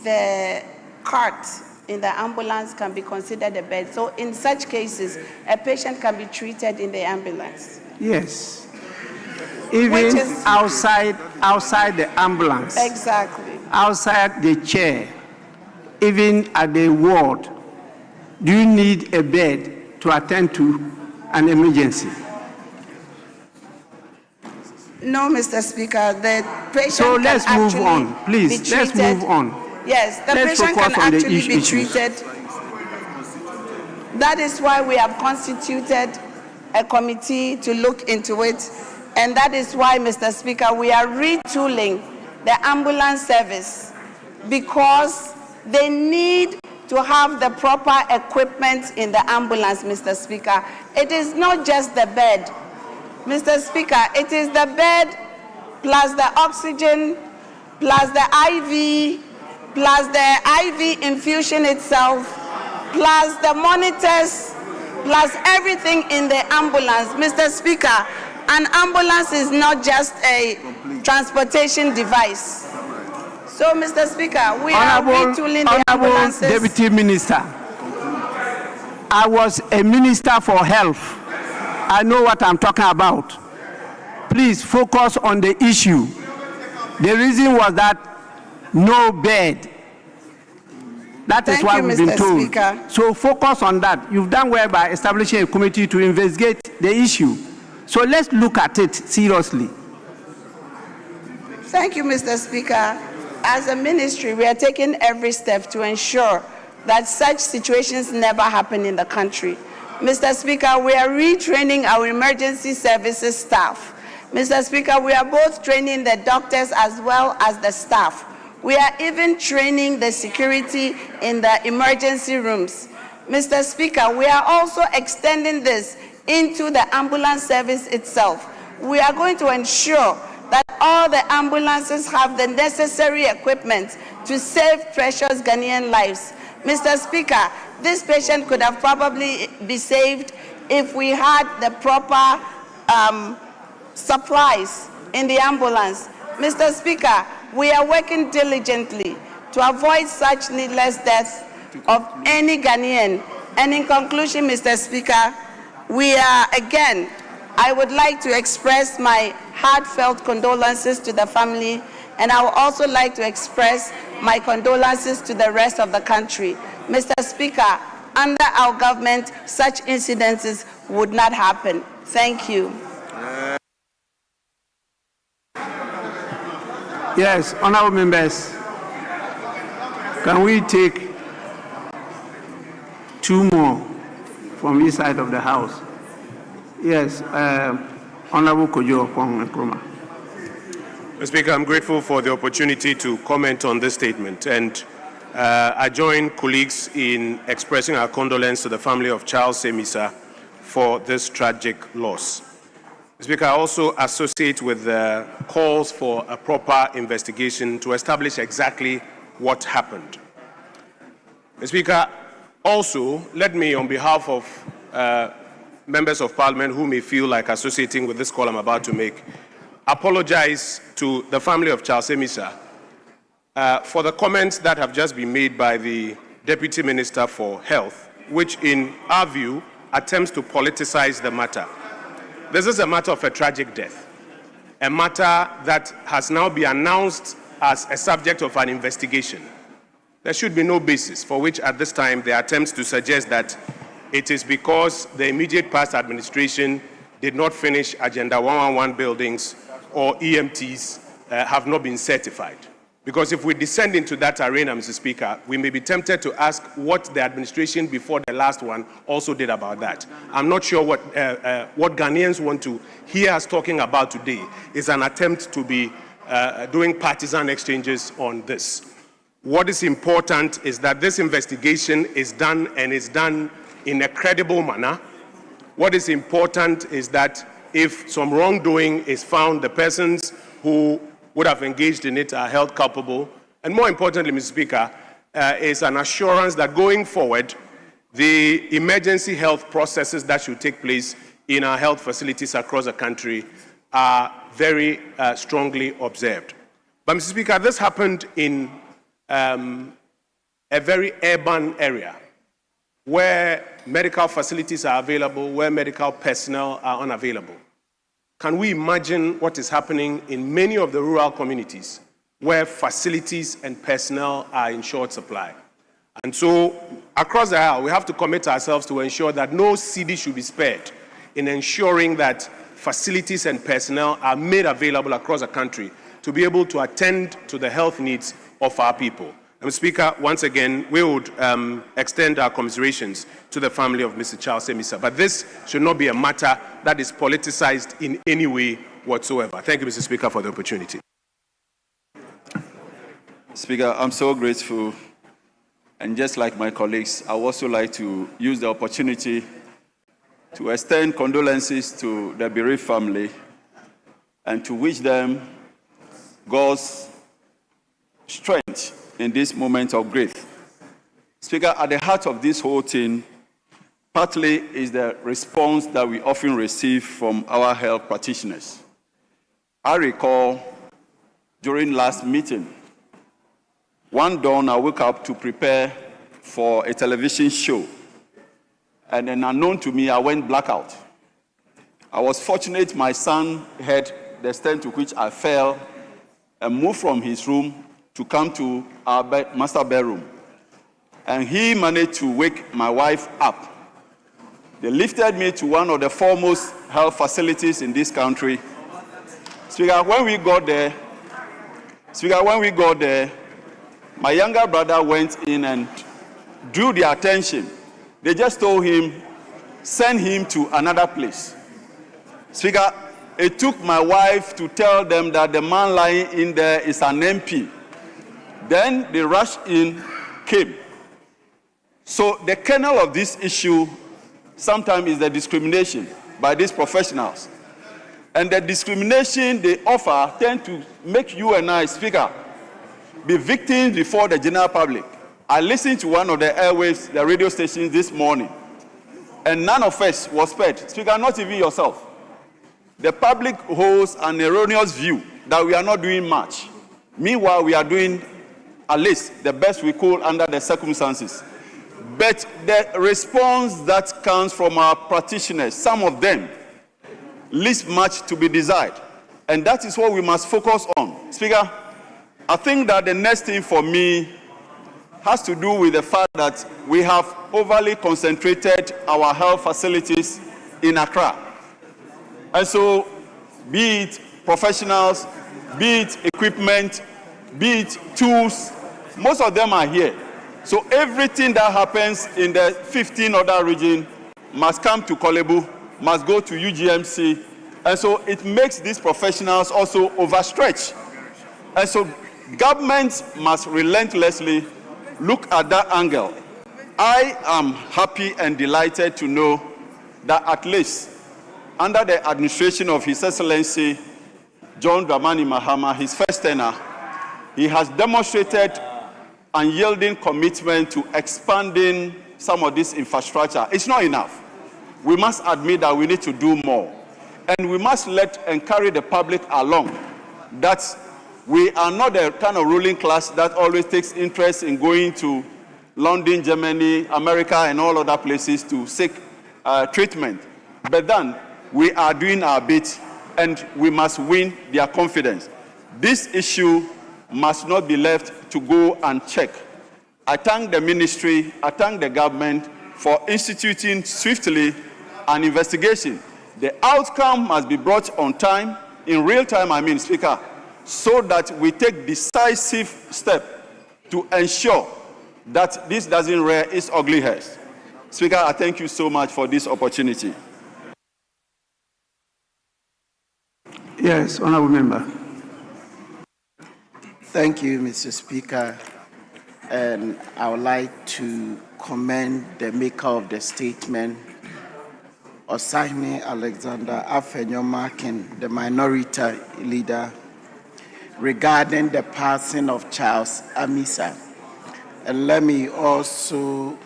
The cart in the ambulance can be considered a bed. So in such cases, a patient can be treated in the ambulance. Yes. Even outside the ambulance. Exactly. Outside the chair, even at the ward, do you need a bed to attend to an emergency? No, Mr. Speaker, the patient so let's can move on, please. Let's move on. Yes, the let's patient can actually be issues. treated. That is why we have constituted a committee to look into it. And that is why, Mr. Speaker, we are retooling the ambulance service because they need to have the proper equipment in the ambulance, Mr. Speaker. It is not just the bed. Mr. Speaker, it is the bed plus the oxygen plus the IV plus the IV infusion itself plus the monitors plus everything in the ambulance. Mr. Speaker, an ambulance is not just a transportation device. So, Mr. Speaker, we are retooling the ambulances. Deputy Minister, I was a Minister for Health. I know what I'm talking about. Please focus on the issue. The reason was that no bed. That is what we've been told. Speaker. So focus on that. You've done well by establishing a committee to investigate the issue. So let's look at it seriously. Thank you, Mr. Speaker. As a ministry, we are taking every step to ensure that such situations never happen in the country. Mr. Speaker, we are retraining our emergency services staff. Mr. Speaker, we are both training the doctors as well as the staff. We are even training the security in the emergency rooms. Mr. Speaker, we are also extending this into the ambulance service itself. We are going to ensure that all the ambulances have the necessary equipment to save precious Ghanaian lives. Mr. Speaker, this patient could have probably been saved if we had the proper supplies in the ambulance. Mr. Speaker, we are working diligently to avoid such needless deaths of any Ghanaian. And in conclusion, Mr. Speaker, I would like to express my heartfelt condolences to the family, and I would also like to express my condolences to the rest of the country. Mr. Speaker, under our government, such incidences would not happen. Thank you. Yes, honorable members, can we take two more from each side of the House? Yes, Honorable Kojo Okwong Nkrumah. Mr. Speaker, I'm grateful for the opportunity to comment on this statement, and I join colleagues in expressing our condolence to the family of Charles Semisa for this tragic loss. Mr. Speaker, I also associate with the calls for a proper investigation to establish exactly what happened. Mr. Speaker, also, let me, on behalf of members of Parliament who may feel like associating with this call I'm about to make, apologize to the family of Charles Semisa for the comments that have just been made by the Deputy Minister for Health, which in our view attempts to politicize the matter. This is a matter of a tragic death, a matter that has now been announced as a subject of an investigation. There should be no basis for which at this time the attempts to suggest that it is because the immediate past administration did not finish Agenda 111 buildings or EMTs have not been certified. Because if we descend into that arena, Mr. Speaker, we may be tempted to ask what the administration before the last one also did about that. I'm not sure what Ghanaians want to hear us talking about today is an attempt to be doing partisan exchanges on this. What is important is that this investigation is done and is done in a credible manner. What is important is that if some wrongdoing is found, the persons who would have engaged in it are held culpable. And more importantly, Mr. Speaker, is an assurance that going forward, the emergency health processes that should take place in our health facilities across the country are very strongly observed. But Mr. Speaker, this happened in a very urban area where medical facilities are available, where medical personnel are unavailable. Can we imagine what is happening in many of the rural communities where facilities and personnel are in short supply? And so, across the aisle, we have to commit ourselves to ensure that no cedi should be spared in ensuring that facilities and personnel are made available across the country to be able to attend to the health needs of our people. Mr. Speaker, once again, we would extend our commiserations to the family of Mr. Charles Semisa. But this should not be a matter that is politicized in any way whatsoever. Thank you, Mr. Speaker, for the opportunity. Speaker, I'm so grateful. And just like my colleagues, I would also like to use the opportunity to extend condolences to the bereaved family and to wish them God's strength in this moment of grief. Speaker, at the heart of this whole thing, partly is the response that we often receive from our health practitioners. I recall during last meeting, one dawn I woke up to prepare for a television show, and then unknown to me, I went blackout. I was fortunate my son had the extent to which I fell and moved from his room to come to our master bedroom. And he managed to wake my wife up. They lifted me to one of the foremost health facilities in this country. Speaker, when we got there, my younger brother went in and drew their attention. They just told him, send him to another place. Speaker, it took my wife to tell them that the man lying in there is an MP. Then the rush in came. So the kernel of this issue sometimes it's the discrimination by these professionals. And the discrimination they offer tend to make you and I, Speaker, be victims before the general public. I listened to one of the airwaves, the radio stations this morning, and none of us was spared. Speaker, not even yourself. The public holds an erroneous view that we are not doing much. Meanwhile, we are doing at least the best we could under the circumstances. But the response that comes from our practitioners, some of them, leaves much to be desired. And that is what we must focus on. Speaker, I think that the next thing for me has to do with the fact that we have overly concentrated our health facilities in Accra. And so, be it professionals, be it equipment, be it tools, most of them are here. So everything that happens in the 15 other regions must come to Kolebu, must go to UGMC, and so it makes these professionals also overstretched. And so government must relentlessly look at that angle. I am happy and delighted to know that at least under the administration of His Excellency John Dramani Mahama, his first tenure, he has demonstrated unyielding commitment to expanding some of this infrastructure. It's not enough. We must admit that we need to do more. And we must encourage the public along that we are not the kind of ruling class that always takes interest in going to London, Germany, America, and all other places to seek treatment. But then we are doing our bit, and we must win their confidence. This issue must not be left to go unchecked. I thank the ministry, I thank the government for instituting swiftly an investigation. The outcome must be brought on time, in real time, I mean, Speaker, so that we take decisive step to ensure that this doesn't rear its ugly head. Speaker, I thank you so much for this opportunity. Yes, Honourable Member. Thank you, Mr. Speaker. And I would like to commend the maker of the statement, Osahime Alexander Afenyomakin, the minority leader, regarding the passing of Charles Amisa. And let me also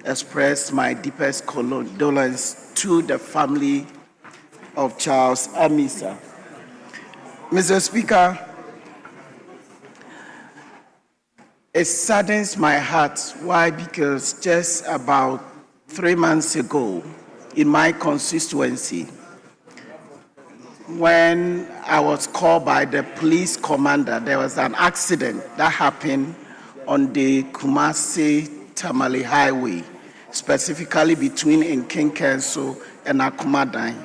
express my deepest condolence to the family of Charles Amisa. Mr. Speaker, it saddens my heart. Why? Because just about 3 months ago, in my constituency, when I was called by the police commander, there was an accident that happened on the Kumasi-Tamale Highway, specifically between Nkinkenso and Akumadan.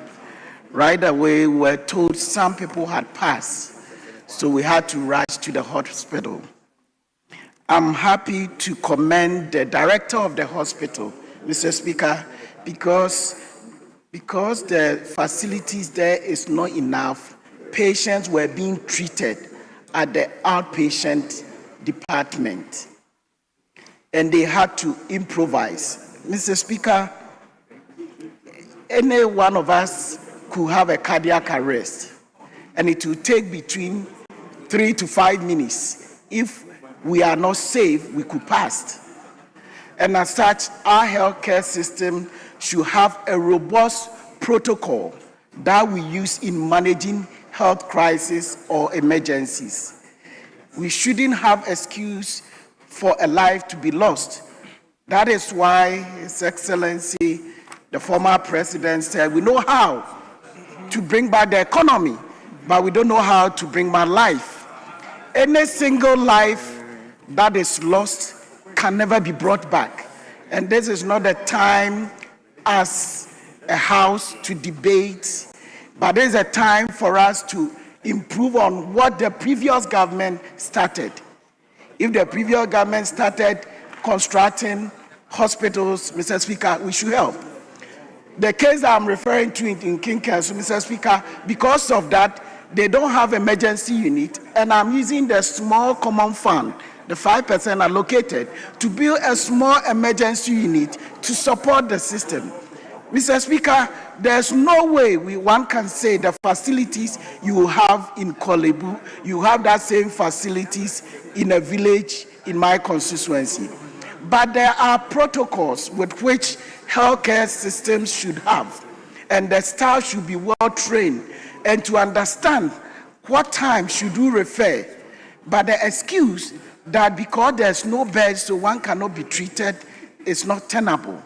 Right away, we were told some people had passed, so we had to rush to the hospital. I'm happy to commend the director of the hospital, Mr. Speaker, because the facilities there is not enough. Patients were being treated at the outpatient department, and they had to improvise. Mr. Speaker, any one of us could have a cardiac arrest, and it will take between 3 to 5 minutes. If we are not safe, we could pass. And as such, our healthcare system should have a robust protocol that we use in managing health crises or emergencies. We shouldn't have excuse for a life to be lost. That is why His Excellency, the former president, said we know how to bring back the economy, but we don't know how to bring back life. Any single life that is lost can never be brought back. And this is not the time as a house to debate, but this is a time for us to improve on what the previous government started. If the previous government started constructing hospitals, Mr. Speaker, we should help. The case that I'm referring to in Kinkenso, Mr. Speaker, because of that, they don't have emergency unit, and I'm using the small common fund, the 5% allocated, to build a small emergency unit to support the system. Mr. Speaker, there's no way one can say the facilities you have in Kolebu, you have that same facilities in a village in my constituency. But there are protocols with which healthcare systems should have, and the staff should be well trained and to understand what time should we refer. But the excuse that because there's no bed so one cannot be treated is not tenable.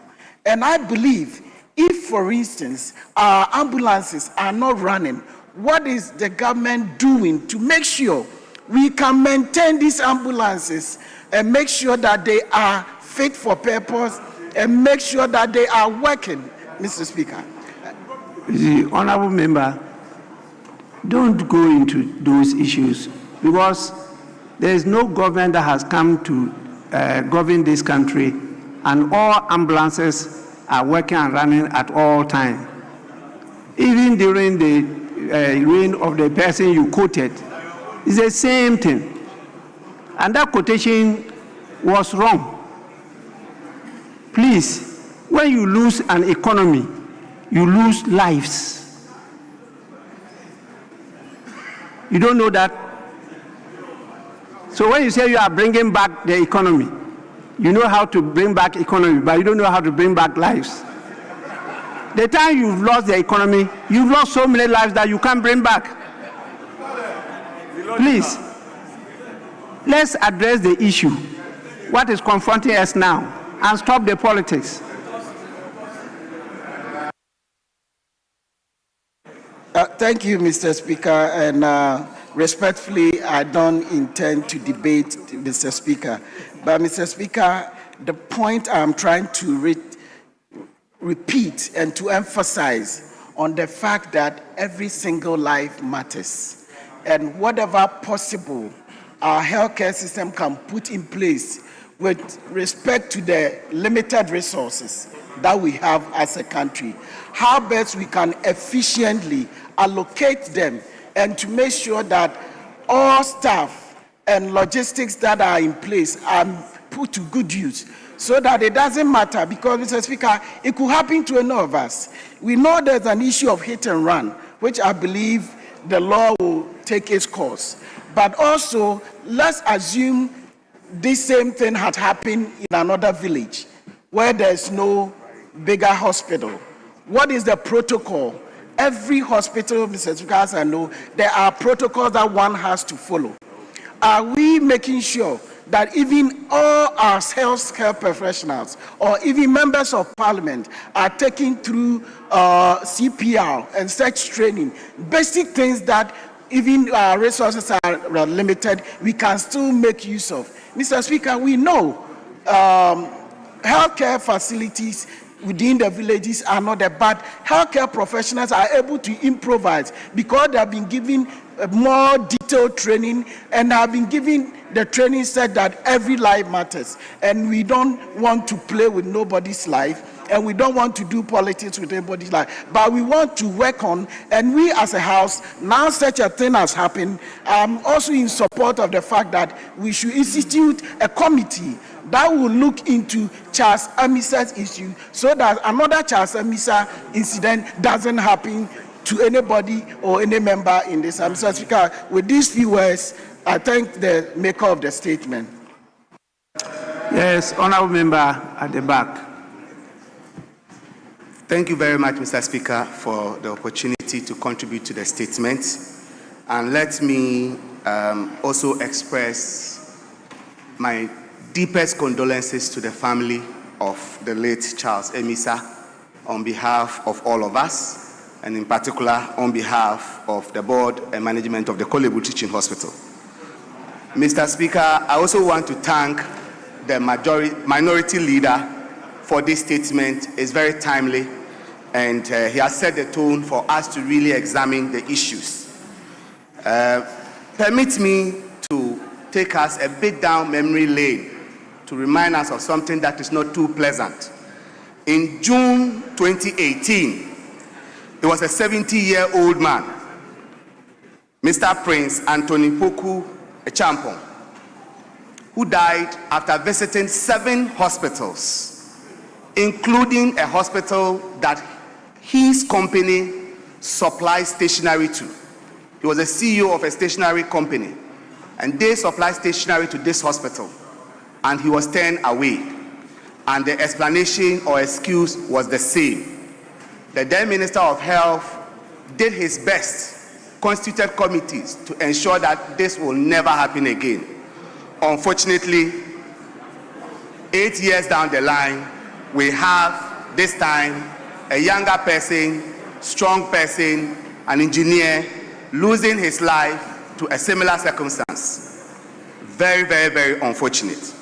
And I believe if, for instance, our ambulances are not running, what is the government doing to make sure we can maintain these ambulances and make sure that they are fit for purpose and make sure that they are working, Mr. Speaker? The honorable member, don't go into those issues because there is no government that has come to govern this country and all ambulances are working and running at all times. Even during the reign of the person you quoted, it's the same thing. And that quotation was wrong. Please, when you lose an economy, you lose lives. You don't know that? So when you say you are bringing back the economy, you know how to bring back economy, but you don't know how to bring back lives. The time you've lost the economy, you've lost so many lives that you can't bring back. Please, let's address the issue, what is confronting us now, and stop the politics. Thank you, Mr. Speaker, and respectfully, I don't intend to debate, Mr. Speaker. But, Mr. Speaker, the point I'm trying to repeat and to emphasize on the fact that every single life matters. And whatever possible our healthcare system can put in place with respect to the limited resources that we have as a country, how best we can efficiently allocate them and to make sure that all staff and logistics that are in place are put to good use so that it doesn't matter, because, Mr. Speaker, it could happen to any of us. We know there's an issue of hit and run, which I believe the law will take its course. But also, let's assume this same thing had happened in another village where there's no bigger hospital. What is the protocol? Every hospital, Mr. Speaker, as I know, there are protocols that one has to follow. Are we making sure that even all our healthcare professionals or even members of parliament are taking through CPR and such training, basic things that even our resources are limited, we can still make use of? Mr. Speaker, we know healthcare facilities within the villages are not there, but healthcare professionals are able to improvise because they have been given more detailed training and have been given the training said that every life matters, and we don't want to play with nobody's life, and we don't want to do politics with anybody's life, but we want to work on, and we as a house, now such a thing has happened, I'm also in support of the fact that we should institute a committee that will look into Charles Amisa's issue so that another Charles Amisa incident doesn't happen to anybody or any member in this. Mr. Speaker, with these few words, I thank the maker of the statement. Yes, honorable member at the back. Thank you very much, Mr. Speaker, for the opportunity to contribute to the statement. And let me also express my deepest condolences to the family of the late Charles Emisa on behalf of all of us, and in particular on behalf of the board and management of the Kolebu Teaching Hospital. Mr. Speaker, I also want to thank the minority leader for this statement. It's very timely, and he has set the tone for us to really examine the issues. Permit me to take us a bit down memory lane to remind us of something that is not too pleasant. In June 2018, it was a 70-year-old man, Mr. Prince Anthony Poku Echampong, who died after visiting 7 hospitals, including a hospital that his company supplies stationery to. He was a CEO of a stationery company, and they supplied stationery to this hospital, and he was turned away. And the explanation or excuse was the same. The then Minister of Health did his best, constituted committees to ensure that this will never happen again. Unfortunately, 8 years down the line, we have this time a younger person, strong person, an engineer, losing his life to a similar circumstance. Very, very, very unfortunate.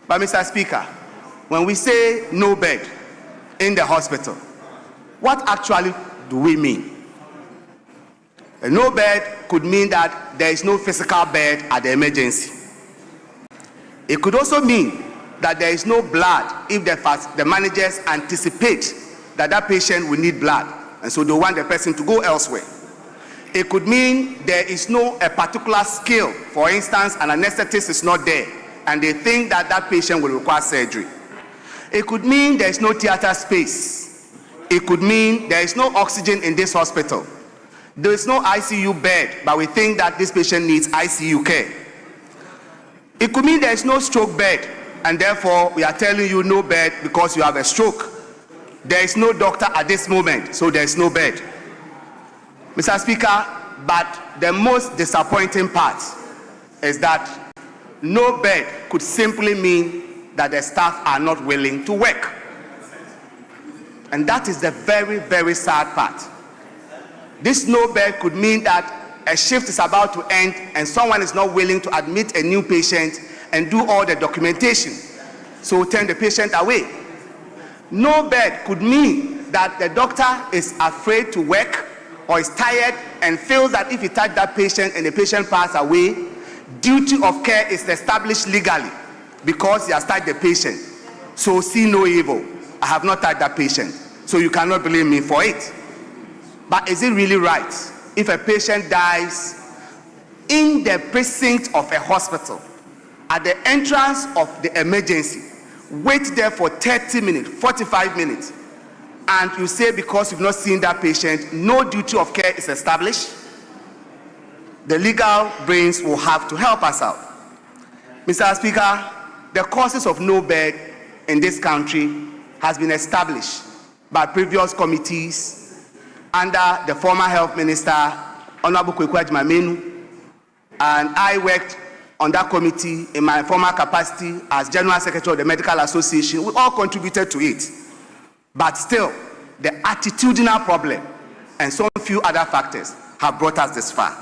But Mr. Speaker, when we say no bed in the hospital, what actually do we mean? A no bed could mean that there is no physical bed at the emergency. It could also mean that there is no blood if the managers anticipate that that patient will need blood, and so they want the person to go elsewhere. It could mean there is a particular skill. For instance, an anesthetist is not there, and they think that that patient will require surgery. It could mean there is no theater space. It could mean there is no oxygen in this hospital. There is no ICU bed, but we think that this patient needs ICU care. It could mean there is no stroke bed, and therefore we are telling you no bed because you have a stroke. There is no doctor at this moment, so there is no bed. Mr. Speaker, but the most disappointing part is that no bed could simply mean that the staff are not willing to work. And that is the very, very sad part. This no bed could mean that a shift is about to end and someone is not willing to admit a new patient and do all the documentation, so turn the patient away. No bed could mean that the doctor is afraid to work or is tired and feels that if he touch that patient and the patient pass away, duty of care is established legally because he has touched the patient. So see no evil. I have not touched that patient, so you cannot blame me for it. But is it really right if a patient dies in the precinct of a hospital, at the entrance of the emergency, wait there for 30 minutes, 45 minutes, and you say because you've not seen that patient, no duty of care is established? The legal brains will have to help us out. Mr. Speaker, the causes of no bed in this country has been established by previous committees under the former health minister, Honorable Kotoka, and I worked on that committee in my former capacity as General Secretary of the Medical Association. We all contributed to it. But still, the attitudinal problem and some few other factors have brought us this far.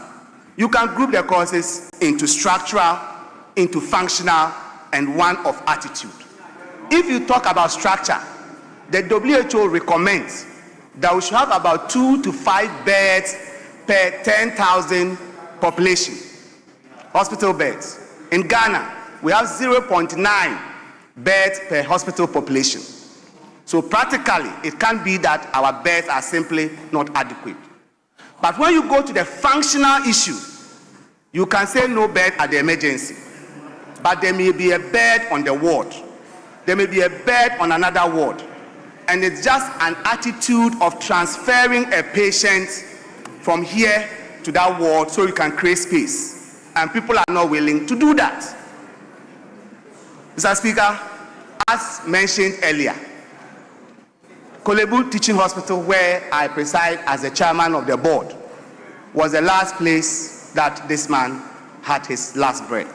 You can group the causes into structural, into functional, and one of attitude. If you talk about structure, the WHO recommends that we should have about 2 to 5 beds per 10,000 population, hospital beds. In Ghana, we have 0.9 beds per hospital population. So practically, it can be that our beds are simply not adequate. But when you go to the functional issue, you can say no bed at the emergency, but there may be a bed on the ward. There may be a bed on another ward. And it's just an attitude of transferring a patient from here to that ward so you can create space. And people are not willing to do that. Mr. Speaker, as mentioned earlier, Kolebu Teaching Hospital, where I preside as the chairman of the board, was the last place that this man had his last breath.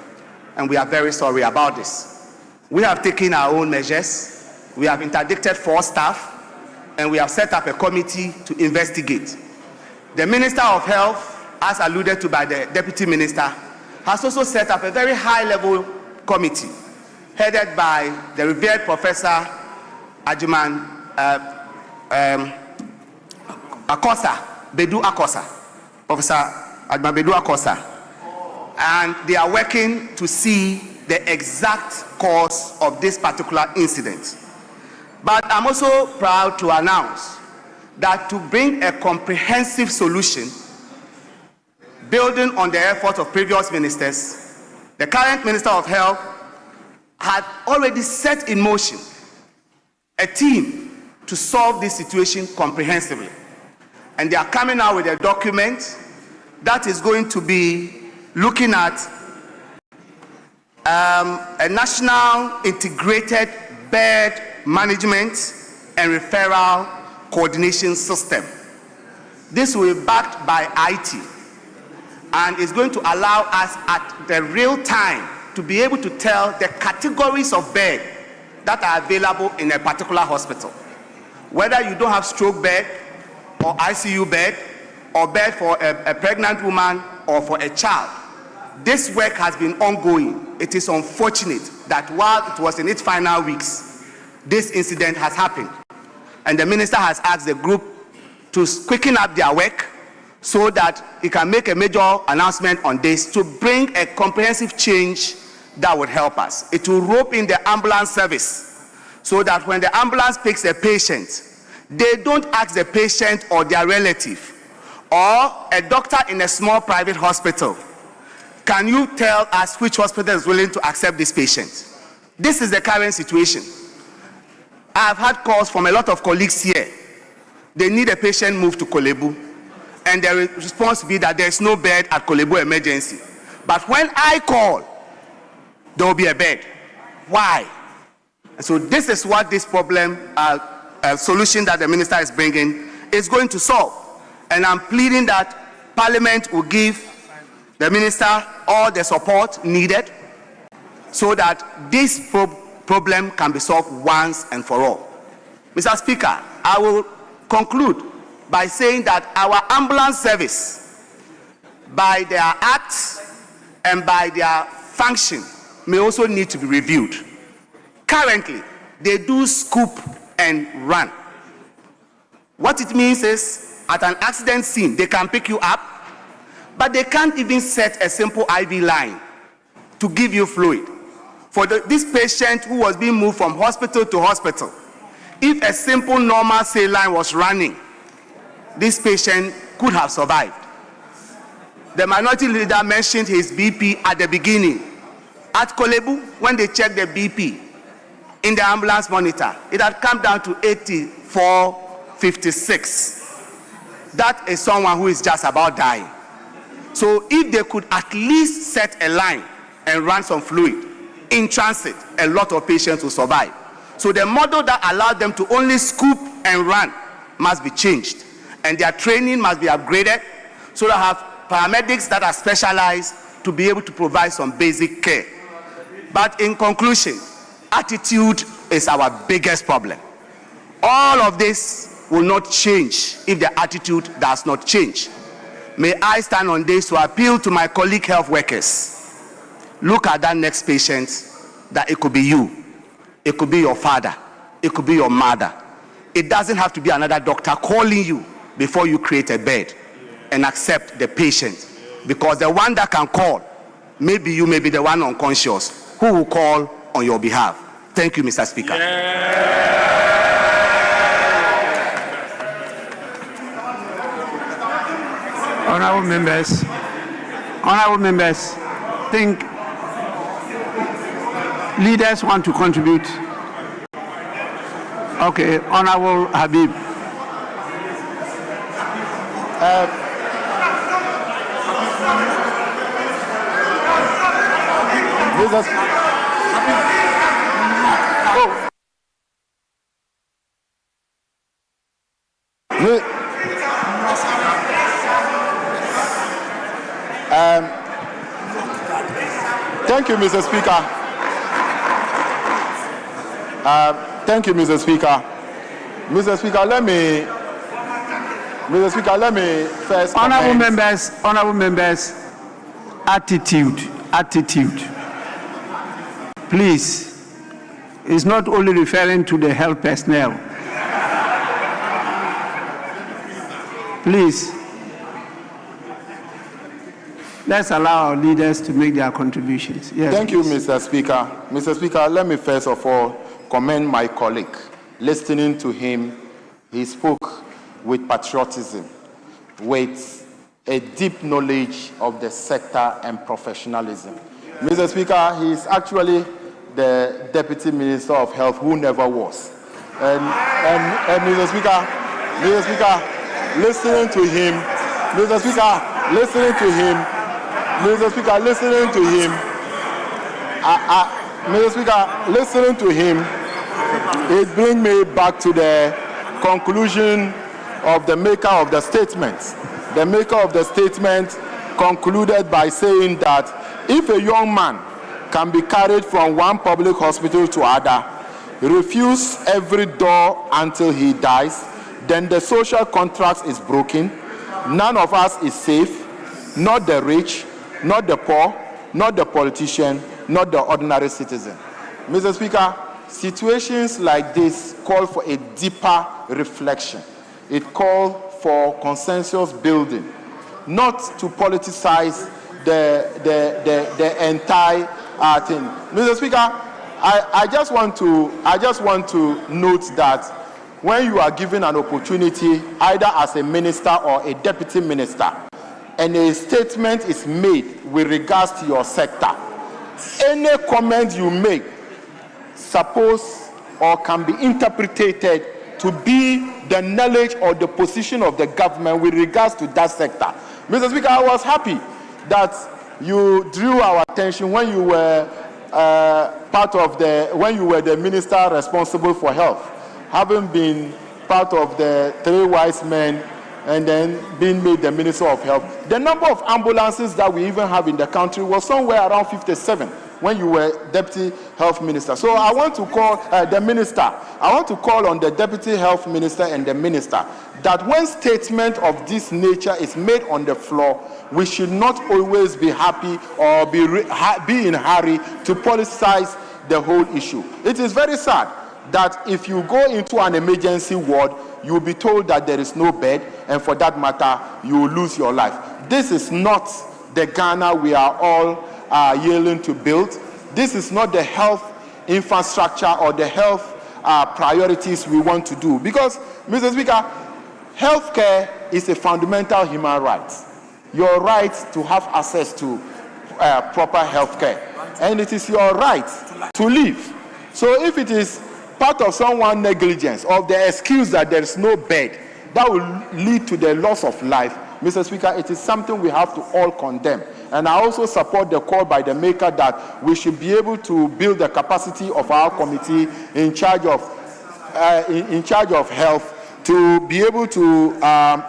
And we are very sorry about this. We have taken our own measures. We have interdicted 4 staff, and we have set up a committee to investigate. The Minister of Health, as alluded to by the Deputy Minister, has also set up a very high-level committee headed by the revered Professor Bedu Akosa, Professor Adman Bedu Akosa, and they are working to see the exact cause of this particular incident. But I'm also proud to announce that to bring a comprehensive solution, building on the efforts of previous ministers, the current Minister of Health had already set in motion a team to solve this situation comprehensively. and they are coming out with a document that is going to be looking at a national integrated bed management and referral coordination system. This will be backed by IT and is going to allow us at the real time to be able to tell the categories of bed that are available in a particular hospital. Whether you don't have stroke bed or ICU bed or bed for a pregnant woman or for a child. This work has been ongoing. It is unfortunate that while it was in its final weeks, this incident has happened. And the minister has asked the group to quicken up their work so that it can make a major announcement on this to bring a comprehensive change that would help us. It will rope in the ambulance service so that when the ambulance picks a patient, they don't ask the patient or their relative or a doctor in a small private hospital, can you tell us which hospital is willing to accept this patient? This is the current situation. I have had calls from a lot of colleagues here. They need a patient moved to Kolebu, and their response will be that there is no bed at Kolebu emergency. But when I call, there will be a bed. Why? And so this is what this problem, solution that the minister is bringing is going to solve. And I'm pleading that Parliament will give the minister all the support needed so that this problem can be solved once and for all. Mr. Speaker, I will conclude by saying that our ambulance service, by their acts and by their function, may also need to be reviewed. Currently, they do scoop and run. What it means is, at an accident scene, they can pick you up, but they can't even set a simple IV line to give you fluid. For this patient who was being moved from hospital to hospital, if a simple normal saline was running, this patient could have survived. The minority leader mentioned his BP at the beginning. At Kolebu, when they checked the BP in the ambulance monitor, it had come down to 84/56. That is someone who is just about dying. So if they could at least set a line and run some fluid in transit, a lot of patients will survive. So the model that allowed them to only scoop and run must be changed, and their training must be upgraded so that have paramedics that are specialized to be able to provide some basic care. But in conclusion, attitude is our biggest problem. All of this will not change if the attitude does not change. May I stand on this to appeal to my colleague health workers. Look at that next patient, that it could be you, it could be your father, it could be your mother. It doesn't have to be another doctor calling you before you create a bed and accept the patient. Because the one that can call, maybe you may be the one unconscious who will call on your behalf. Thank you, Mr. Speaker. Honorable members, think leaders want to contribute. Okay, Honorable Habib. Thank you, Mr. Speaker. Thank you, Mr. Speaker. Mr. Speaker, let me first Honorable members, attitude. Please, it's not only referring to the health personnel. Please, let's allow our leaders to make their contributions. Yes, thank you, Mr. Speaker. Mr. Speaker, let me first of all commend my colleague. Listening to him, he spoke with patriotism, with a deep knowledge of the sector and professionalism. Mr. Speaker, he is actually the Deputy Minister of Health who never was. And Mr. Speaker, listening to him, Mr. Speaker, listening to him, Mr. Speaker, listening to him, Mr. Speaker, listening to him, it brings me back to the conclusion of the maker of the statement. The maker of the statement concluded by saying that if a young man can be carried from one public hospital to another, refuse every door until he dies, then the social contract is broken. None of us is safe, not the rich, not the poor, not the politician, not the ordinary citizen. Mr. Speaker, situations like this call for a deeper reflection. It calls for consensus building, not to politicize the entire thing. Mr. Speaker, I just want to note that when you are given an opportunity, either as a minister or a deputy minister, and a statement is made with regards to your sector, any comment you make suppose or can be interpreted to be the knowledge or the position of the government with regards to that sector. Mr. Speaker, I was happy that you drew our attention when you were when you were the minister responsible for health, having been part of the 3 wise men and then being made the minister of health. The number of ambulances that we even have in the country was somewhere around 57 when you were deputy health minister. So I want to call the minister, I want to call on the deputy health minister and the minister that when statement of this nature is made on the floor, we should not always be happy or be in a hurry to politicize the whole issue. It is very sad that if you go into an emergency ward, you will be told that there is no bed, and for that matter, you will lose your life. This is not the Ghana we are all yelling to build. This is not the health infrastructure or the health priorities we want to do. Because, Mr. Speaker, healthcare is a fundamental human right. Your right to have access to proper healthcare. And it is your right to live. So if it is part of someone's negligence or the excuse that there is no bed, that will lead to the loss of life, Mr. Speaker, it is something we have to all condemn. And I also support the call by the maker that we should be able to build the capacity of our committee in charge of health to be able to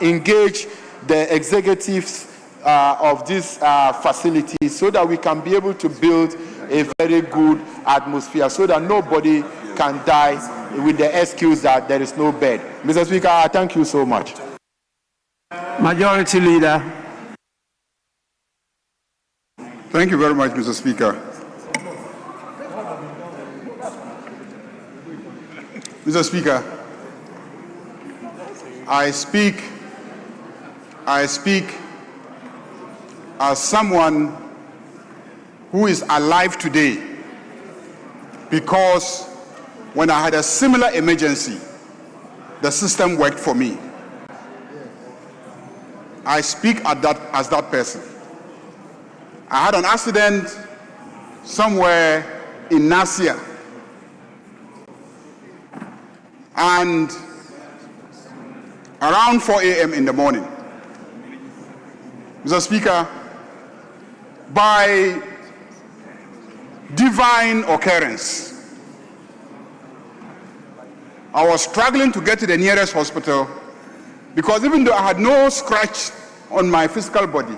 engage the executives of these facilities so that we can be able to build a very good atmosphere so that nobody can die with the excuse that there is no bed. Mr. Speaker, I thank you so much. Majority Leader. Thank you very much, Mr. Speaker. Mr. Speaker, I speak as someone who is alive today because when I had a similar emergency, the system worked for me. I speak as that person. I had an accident somewhere in Nasia, and around 4 a.m. in the morning, Mr. Speaker, by divine occurrence, I was struggling to get to the nearest hospital because even though I had no scratch on my physical body,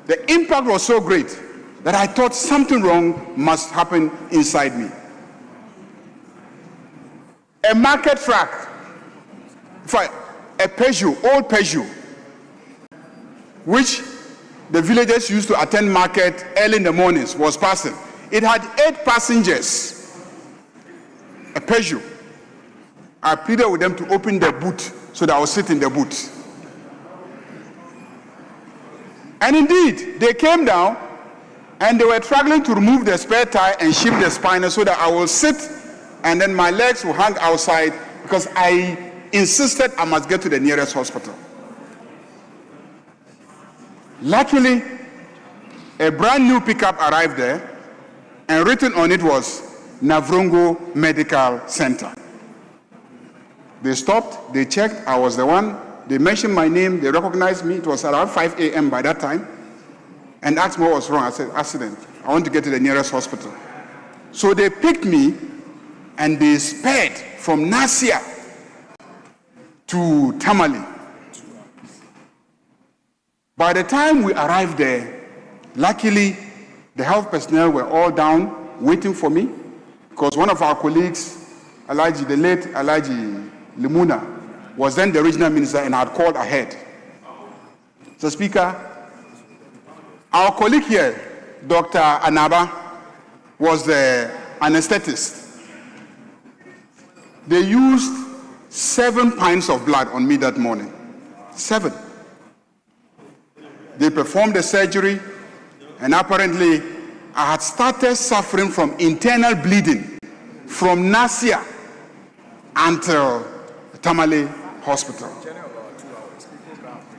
the impact was so great that I thought something wrong must happen inside me. A market truck, a Peugeot, old Peugeot, which the villagers used to attend market early in the mornings, was passing. It had 8 passengers, a Peugeot. I pleaded with them to open the boot so that I would sit in the boot. And indeed, they came down and they were struggling to remove the spare tire and shift the spinner so that I will sit and then my legs will hang outside because I insisted I must get to the nearest hospital. Luckily, a brand new pickup arrived there and written on it was Navrongo Medical Center. They stopped, they checked, I was the one They mentioned my name, they recognized me. It was around 5 a.m. by that time, and asked me what was wrong. I said, accident. I want to get to the nearest hospital. So they picked me and they sped from Nasia to Tamale. By the time we arrived there, luckily, the health personnel were all down waiting for me, because one of our colleagues, Alaji, the late Alaji Limuna, was then the regional minister and had called ahead. So, Speaker, our colleague here, Dr. Anaba, was the anesthetist. They used 7 pints of blood on me that morning. 7. They performed the surgery, and apparently I had started suffering from internal bleeding from Nasia until Tamale Hospital.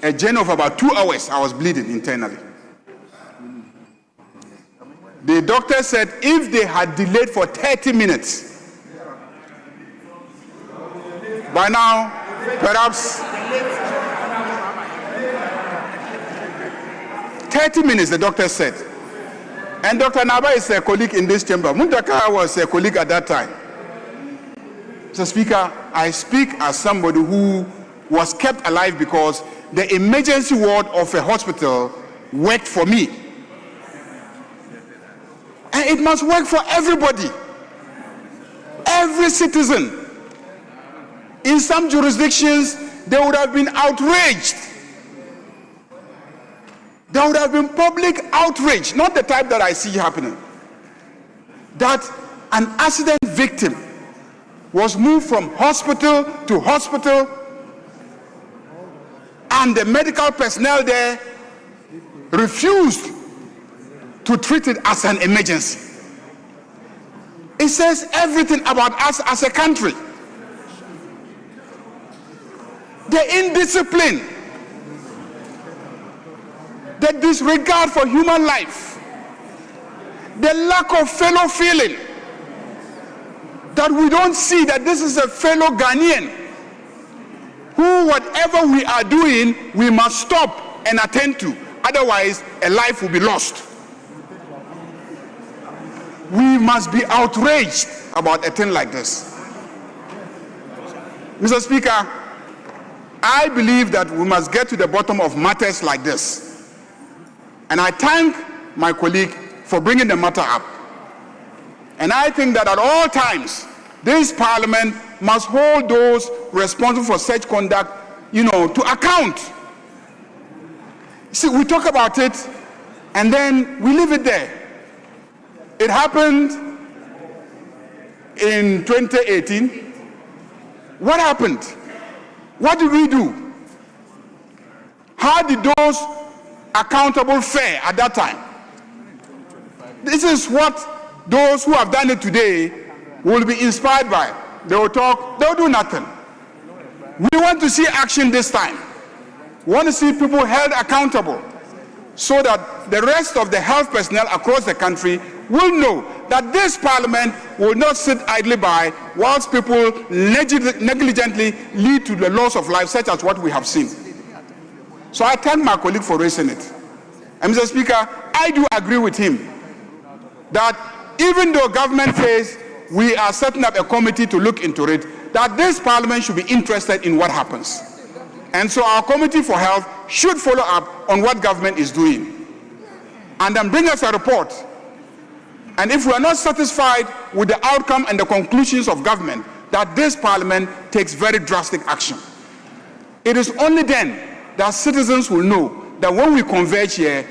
A journey of about 2 hours, I was bleeding internally. The doctor said if they had delayed for 30 minutes, by now, perhaps 30 minutes, the doctor said. And Dr. Naba is a colleague in this chamber. Muntaka was a colleague at that time. So, Speaker, I speak as somebody who was kept alive because the emergency ward of a hospital worked for me. And it must work for everybody. Every citizen. In some jurisdictions, they would have been outraged. There would have been public outrage, not the type that I see happening. That an accident victim was moved from hospital to hospital, and the medical personnel there refused to treat it as an emergency. It says everything about us as a country. The indiscipline, the disregard for human life, the lack of fellow feeling, that we don't see that this is a fellow Ghanaian who, whatever we are doing, we must stop and attend to. Otherwise, a life will be lost. We must be outraged about a thing like this. Mr. Speaker, I believe that we must get to the bottom of matters like this. And I thank my colleague for bringing the matter up. And I think that at all times, this parliament must hold those responsible for such conduct, to account. See, we talk about it and then we leave it there. It happened in 2018. What happened? What did we do? How did those accountable fare at that time? This is what those who have done it today will be inspired by. They will talk, they'll do nothing. We want to see action this time. We want to see people held accountable so that the rest of the health personnel across the country will know that this parliament will not sit idly by whilst people negligently lead to the loss of life, such as what we have seen. So I thank my colleague for raising it. And Mr. Speaker, I do agree with him that even though government says we are setting up a committee to look into it, that this parliament should be interested in what happens. And so our committee for health should follow up on what government is doing and then bring us a report. And if we are not satisfied with the outcome and the conclusions of government, that this parliament takes very drastic action. It is only then that citizens will know that when we converge here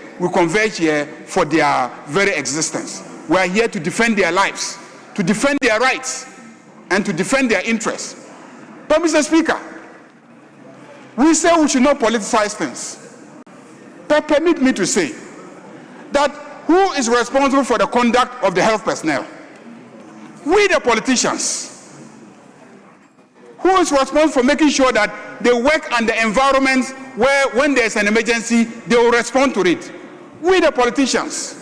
for their very existence. We are here to defend their lives, to defend their rights, and to defend their interests. But Mr. Speaker, we say we should not politicize things. But permit me to say that who is responsible for the conduct of the health personnel? We, the politicians. Who is responsible for making sure that they work under environments where when there's an emergency, they will respond to it? We, the politicians.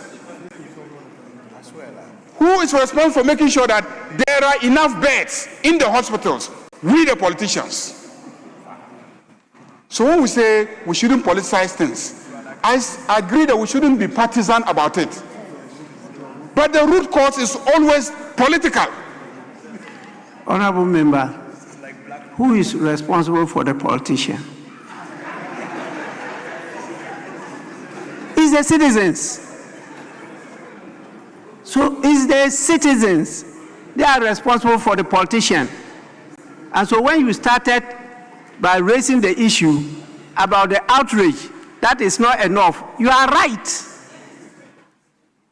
Who is responsible for making sure that there are enough beds in the hospitals? We, the politicians. So when we say we shouldn't politicize things, I agree that we shouldn't be partisan about it. But the root cause is always political. Honorable member, who is responsible for the politician? It's the citizens. So it's the citizens. They are responsible for the politician. And so when you started by raising the issue about the outrage, that is not enough. You are right.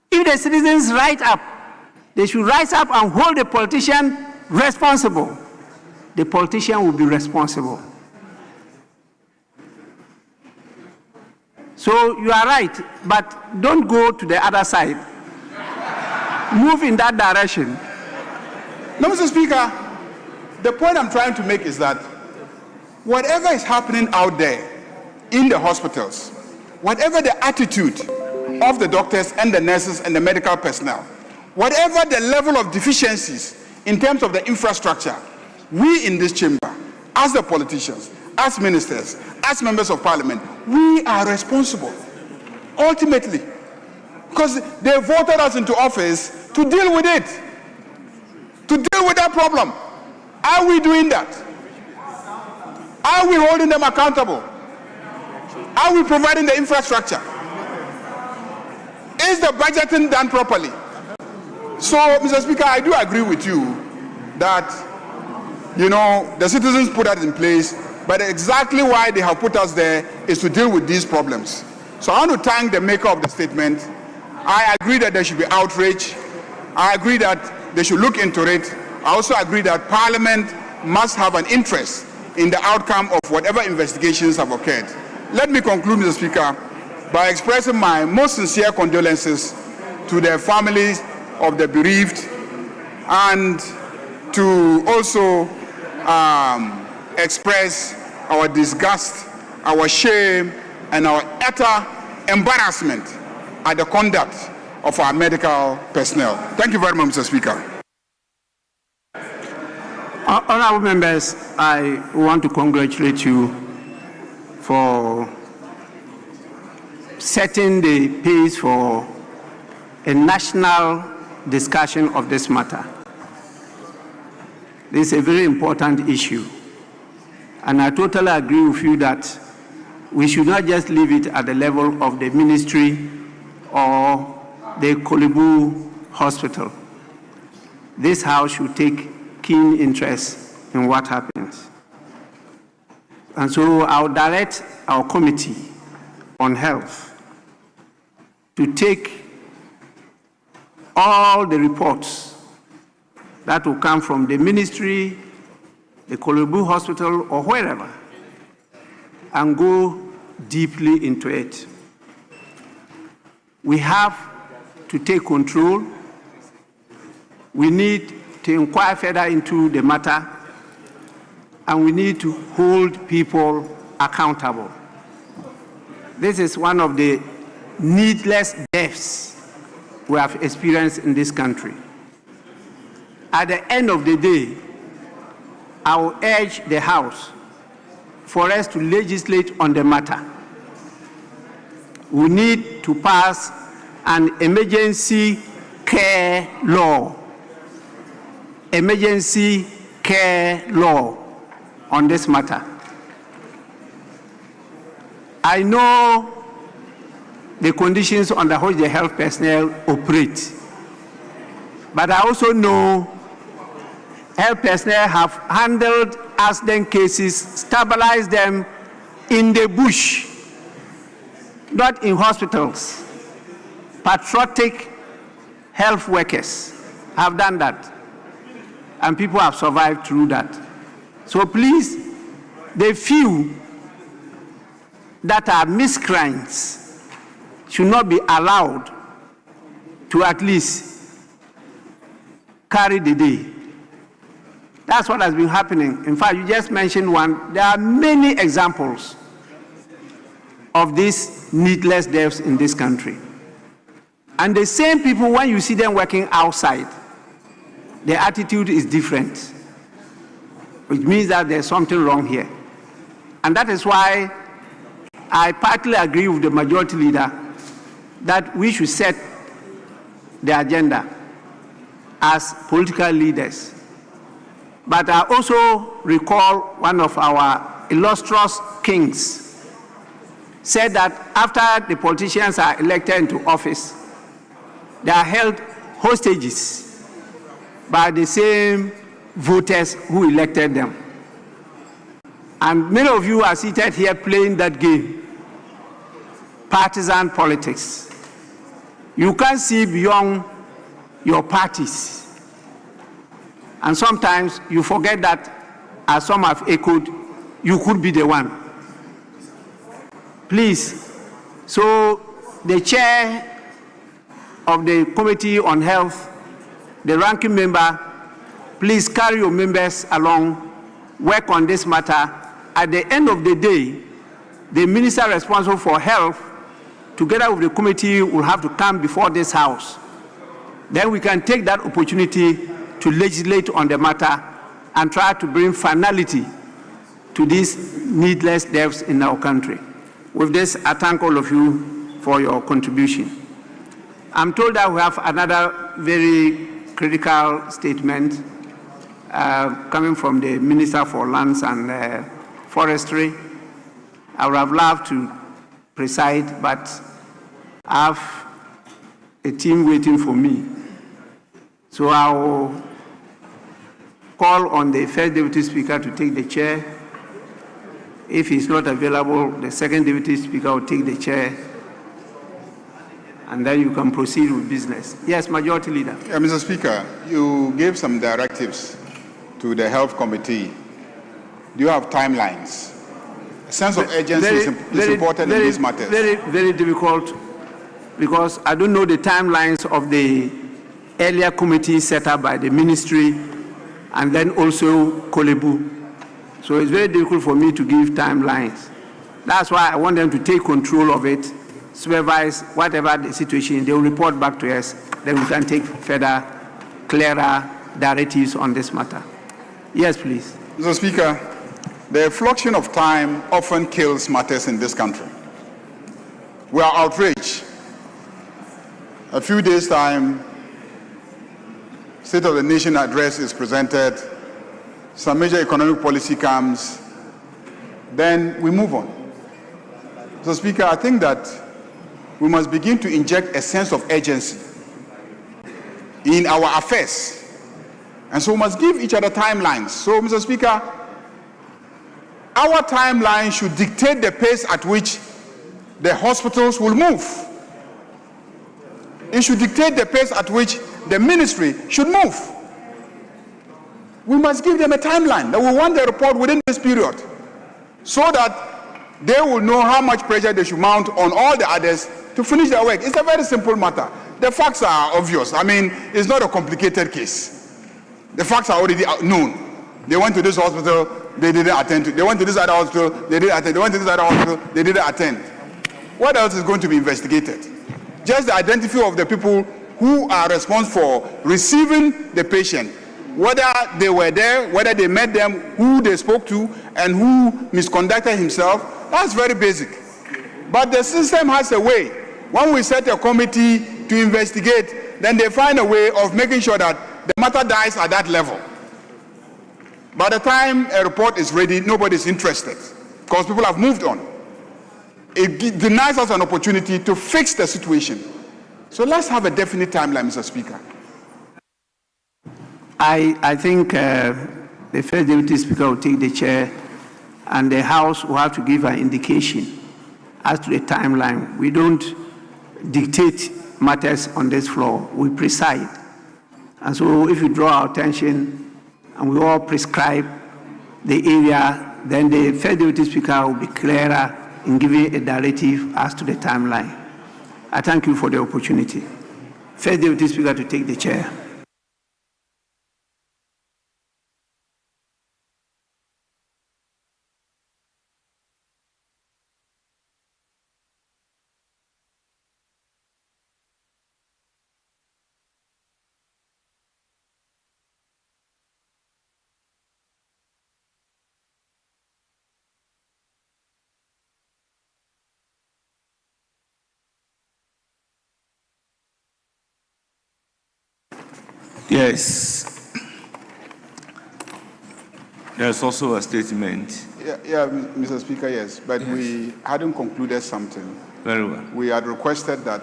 If the citizens rise up, they should rise up and hold the politician responsible. The politician will be responsible. So you are right, but don't go to the other side. Move in that direction. No, Mr. Speaker, the point I'm trying to make is that whatever is happening out there in the hospitals, whatever the attitude of the doctors and the nurses and the medical personnel, whatever the level of deficiencies in terms of the infrastructure, we in this chamber, as the politicians, as ministers, as members of parliament, we are responsible, ultimately, because they voted us into office to deal with it, to deal with that problem. Are we doing that? Are we holding them accountable? Are we providing the infrastructure? Is the budgeting done properly? So, Mr. Speaker, I do agree with you that, the citizens put that in place, but exactly why they have put us there is to deal with these problems. So I want to thank the maker of the statement. I agree that there should be outrage. I agree that they should look into it. I also agree that Parliament must have an interest in the outcome of whatever investigations have occurred. Let me conclude, Mr. Speaker, by expressing my most sincere condolences to the families of the bereaved, and to also express our disgust, our shame, and our utter embarrassment at the conduct of our medical personnel. Thank you very much, Mr. Speaker. Honourable members, I want to congratulate you for setting the pace for a national discussion of this matter. This is a very important issue, and I totally agree with you that we should not just leave it at the level of the ministry or the Kolebu Hospital. This House should take keen interest in what happens. And so I'll direct our committee on health to take all the reports that will come from the ministry, the Kolebu Hospital, or wherever, and go deeply into it. We have to take control. We need to inquire further into the matter, and we need to hold people accountable. This is one of the needless deaths we have experienced in this country. At the end of the day, I will urge the House for us to legislate on the matter. We need to pass an emergency care law. Emergency care law on this matter. I know the conditions under which the health personnel operate, but I also know health personnel have handled accident cases, stabilized them in the bush, not in hospitals. Patriotic health workers have done that, and people have survived through that. So please, the few that are miscreants should not be allowed to at least carry the day. That's what has been happening. In fact, you just mentioned one. There are many examples of these needless deaths in this country. And the same people, when you see them working outside, their attitude is different, which means that there's something wrong here. And that is why I partly agree with the majority leader that we should set the agenda as political leaders. But I also recall one of our illustrious kings said that after the politicians are elected into office, they are held hostages by the same voters who elected them. And many of you are seated here playing that game, partisan politics. You can't see beyond your parties. And sometimes you forget that, as some have echoed, you could be the one. Please, so the chair of the Committee on Health, the ranking member, please carry your members along, work on this matter. At the end of the day, the minister responsible for health, together with the committee, will have to come before this House. Then we can take that opportunity to legislate on the matter and try to bring finality to these needless deaths in our country. With this, I thank all of you for your contribution. I'm told that we have another very critical statement coming from the Minister for Lands and Forestry. I would have loved to preside, but I have a team waiting for me. So I will call on the First Deputy Speaker to take the chair. If he's not available, the Second Deputy Speaker will take the chair, and then you can proceed with business. Yes, Majority Leader. Yeah, Mr. Speaker, you gave some directives to the Health Committee. Do you have timelines? A sense of urgency is important in these matters. Very difficult, because I don't know the timelines of the earlier committee set up by the ministry and then also Kolebu. So it's very difficult for me to give timelines. That's why I want them to take control of it, supervise whatever the situation, they will report back to us, then we can take further, clearer directives on this matter. Yes, please. Mr. Speaker, the fluctuation of time often kills matters in this country. We are outraged. A few days' time, State of the Nation address is presented, some major economic policy comes, then we move on. Mr. Speaker, I think that we must begin to inject a sense of urgency in our affairs. And so we must give each other timelines. So, Mr. Speaker, our timeline should dictate the pace at which the hospitals will move. It should dictate the pace at which the ministry should move. We must give them a timeline that we want the report within this period, so that they will know how much pressure they should mount on all the others to finish their work. It's a very simple matter. The facts are obvious. I mean, it's not a complicated case. The facts are already known. They went to this hospital, they didn't attend to. They went to this other hospital, they didn't attend. They went to this other hospital, they didn't attend. What else is going to be investigated? Just the identity of the people who are responsible for receiving the patient, whether they were there, whether they met them, who they spoke to, and who misconducted himself. That's very basic. But the system has a way. When we set a committee to investigate, then they find a way of making sure that the matter dies at that level. By the time a report is ready, nobody's interested, because people have moved on. It denies us an opportunity to fix the situation. So let's have a definite timeline, Mr. Speaker. I think the First Deputy Speaker will take the chair, and the House will have to give an indication as to the timeline. We don't dictate matters on this floor, we preside. And so if you draw our attention and we all prescribe the area, then the First Deputy Speaker will be clearer in giving a directive as to the timeline. I thank you for the opportunity. First Deputy Speaker to take the chair. Yes. There's also a statement. Yeah, Mr. Speaker, yes, but Yes. we hadn't concluded something. Very well. We had requested that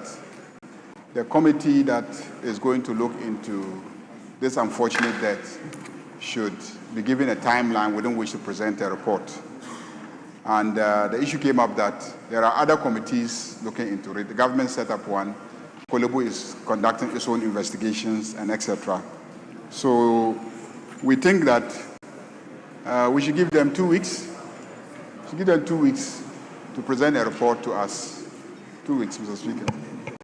the committee that is going to look into this unfortunate death should be given a timeline within which to present a report. And the issue came up that there are other committees looking into it. The government set up one. Kolebu is conducting its own investigations and etc. So we think that we should give them 2 weeks. To present a report to us. 2 weeks, Mr. Speaker.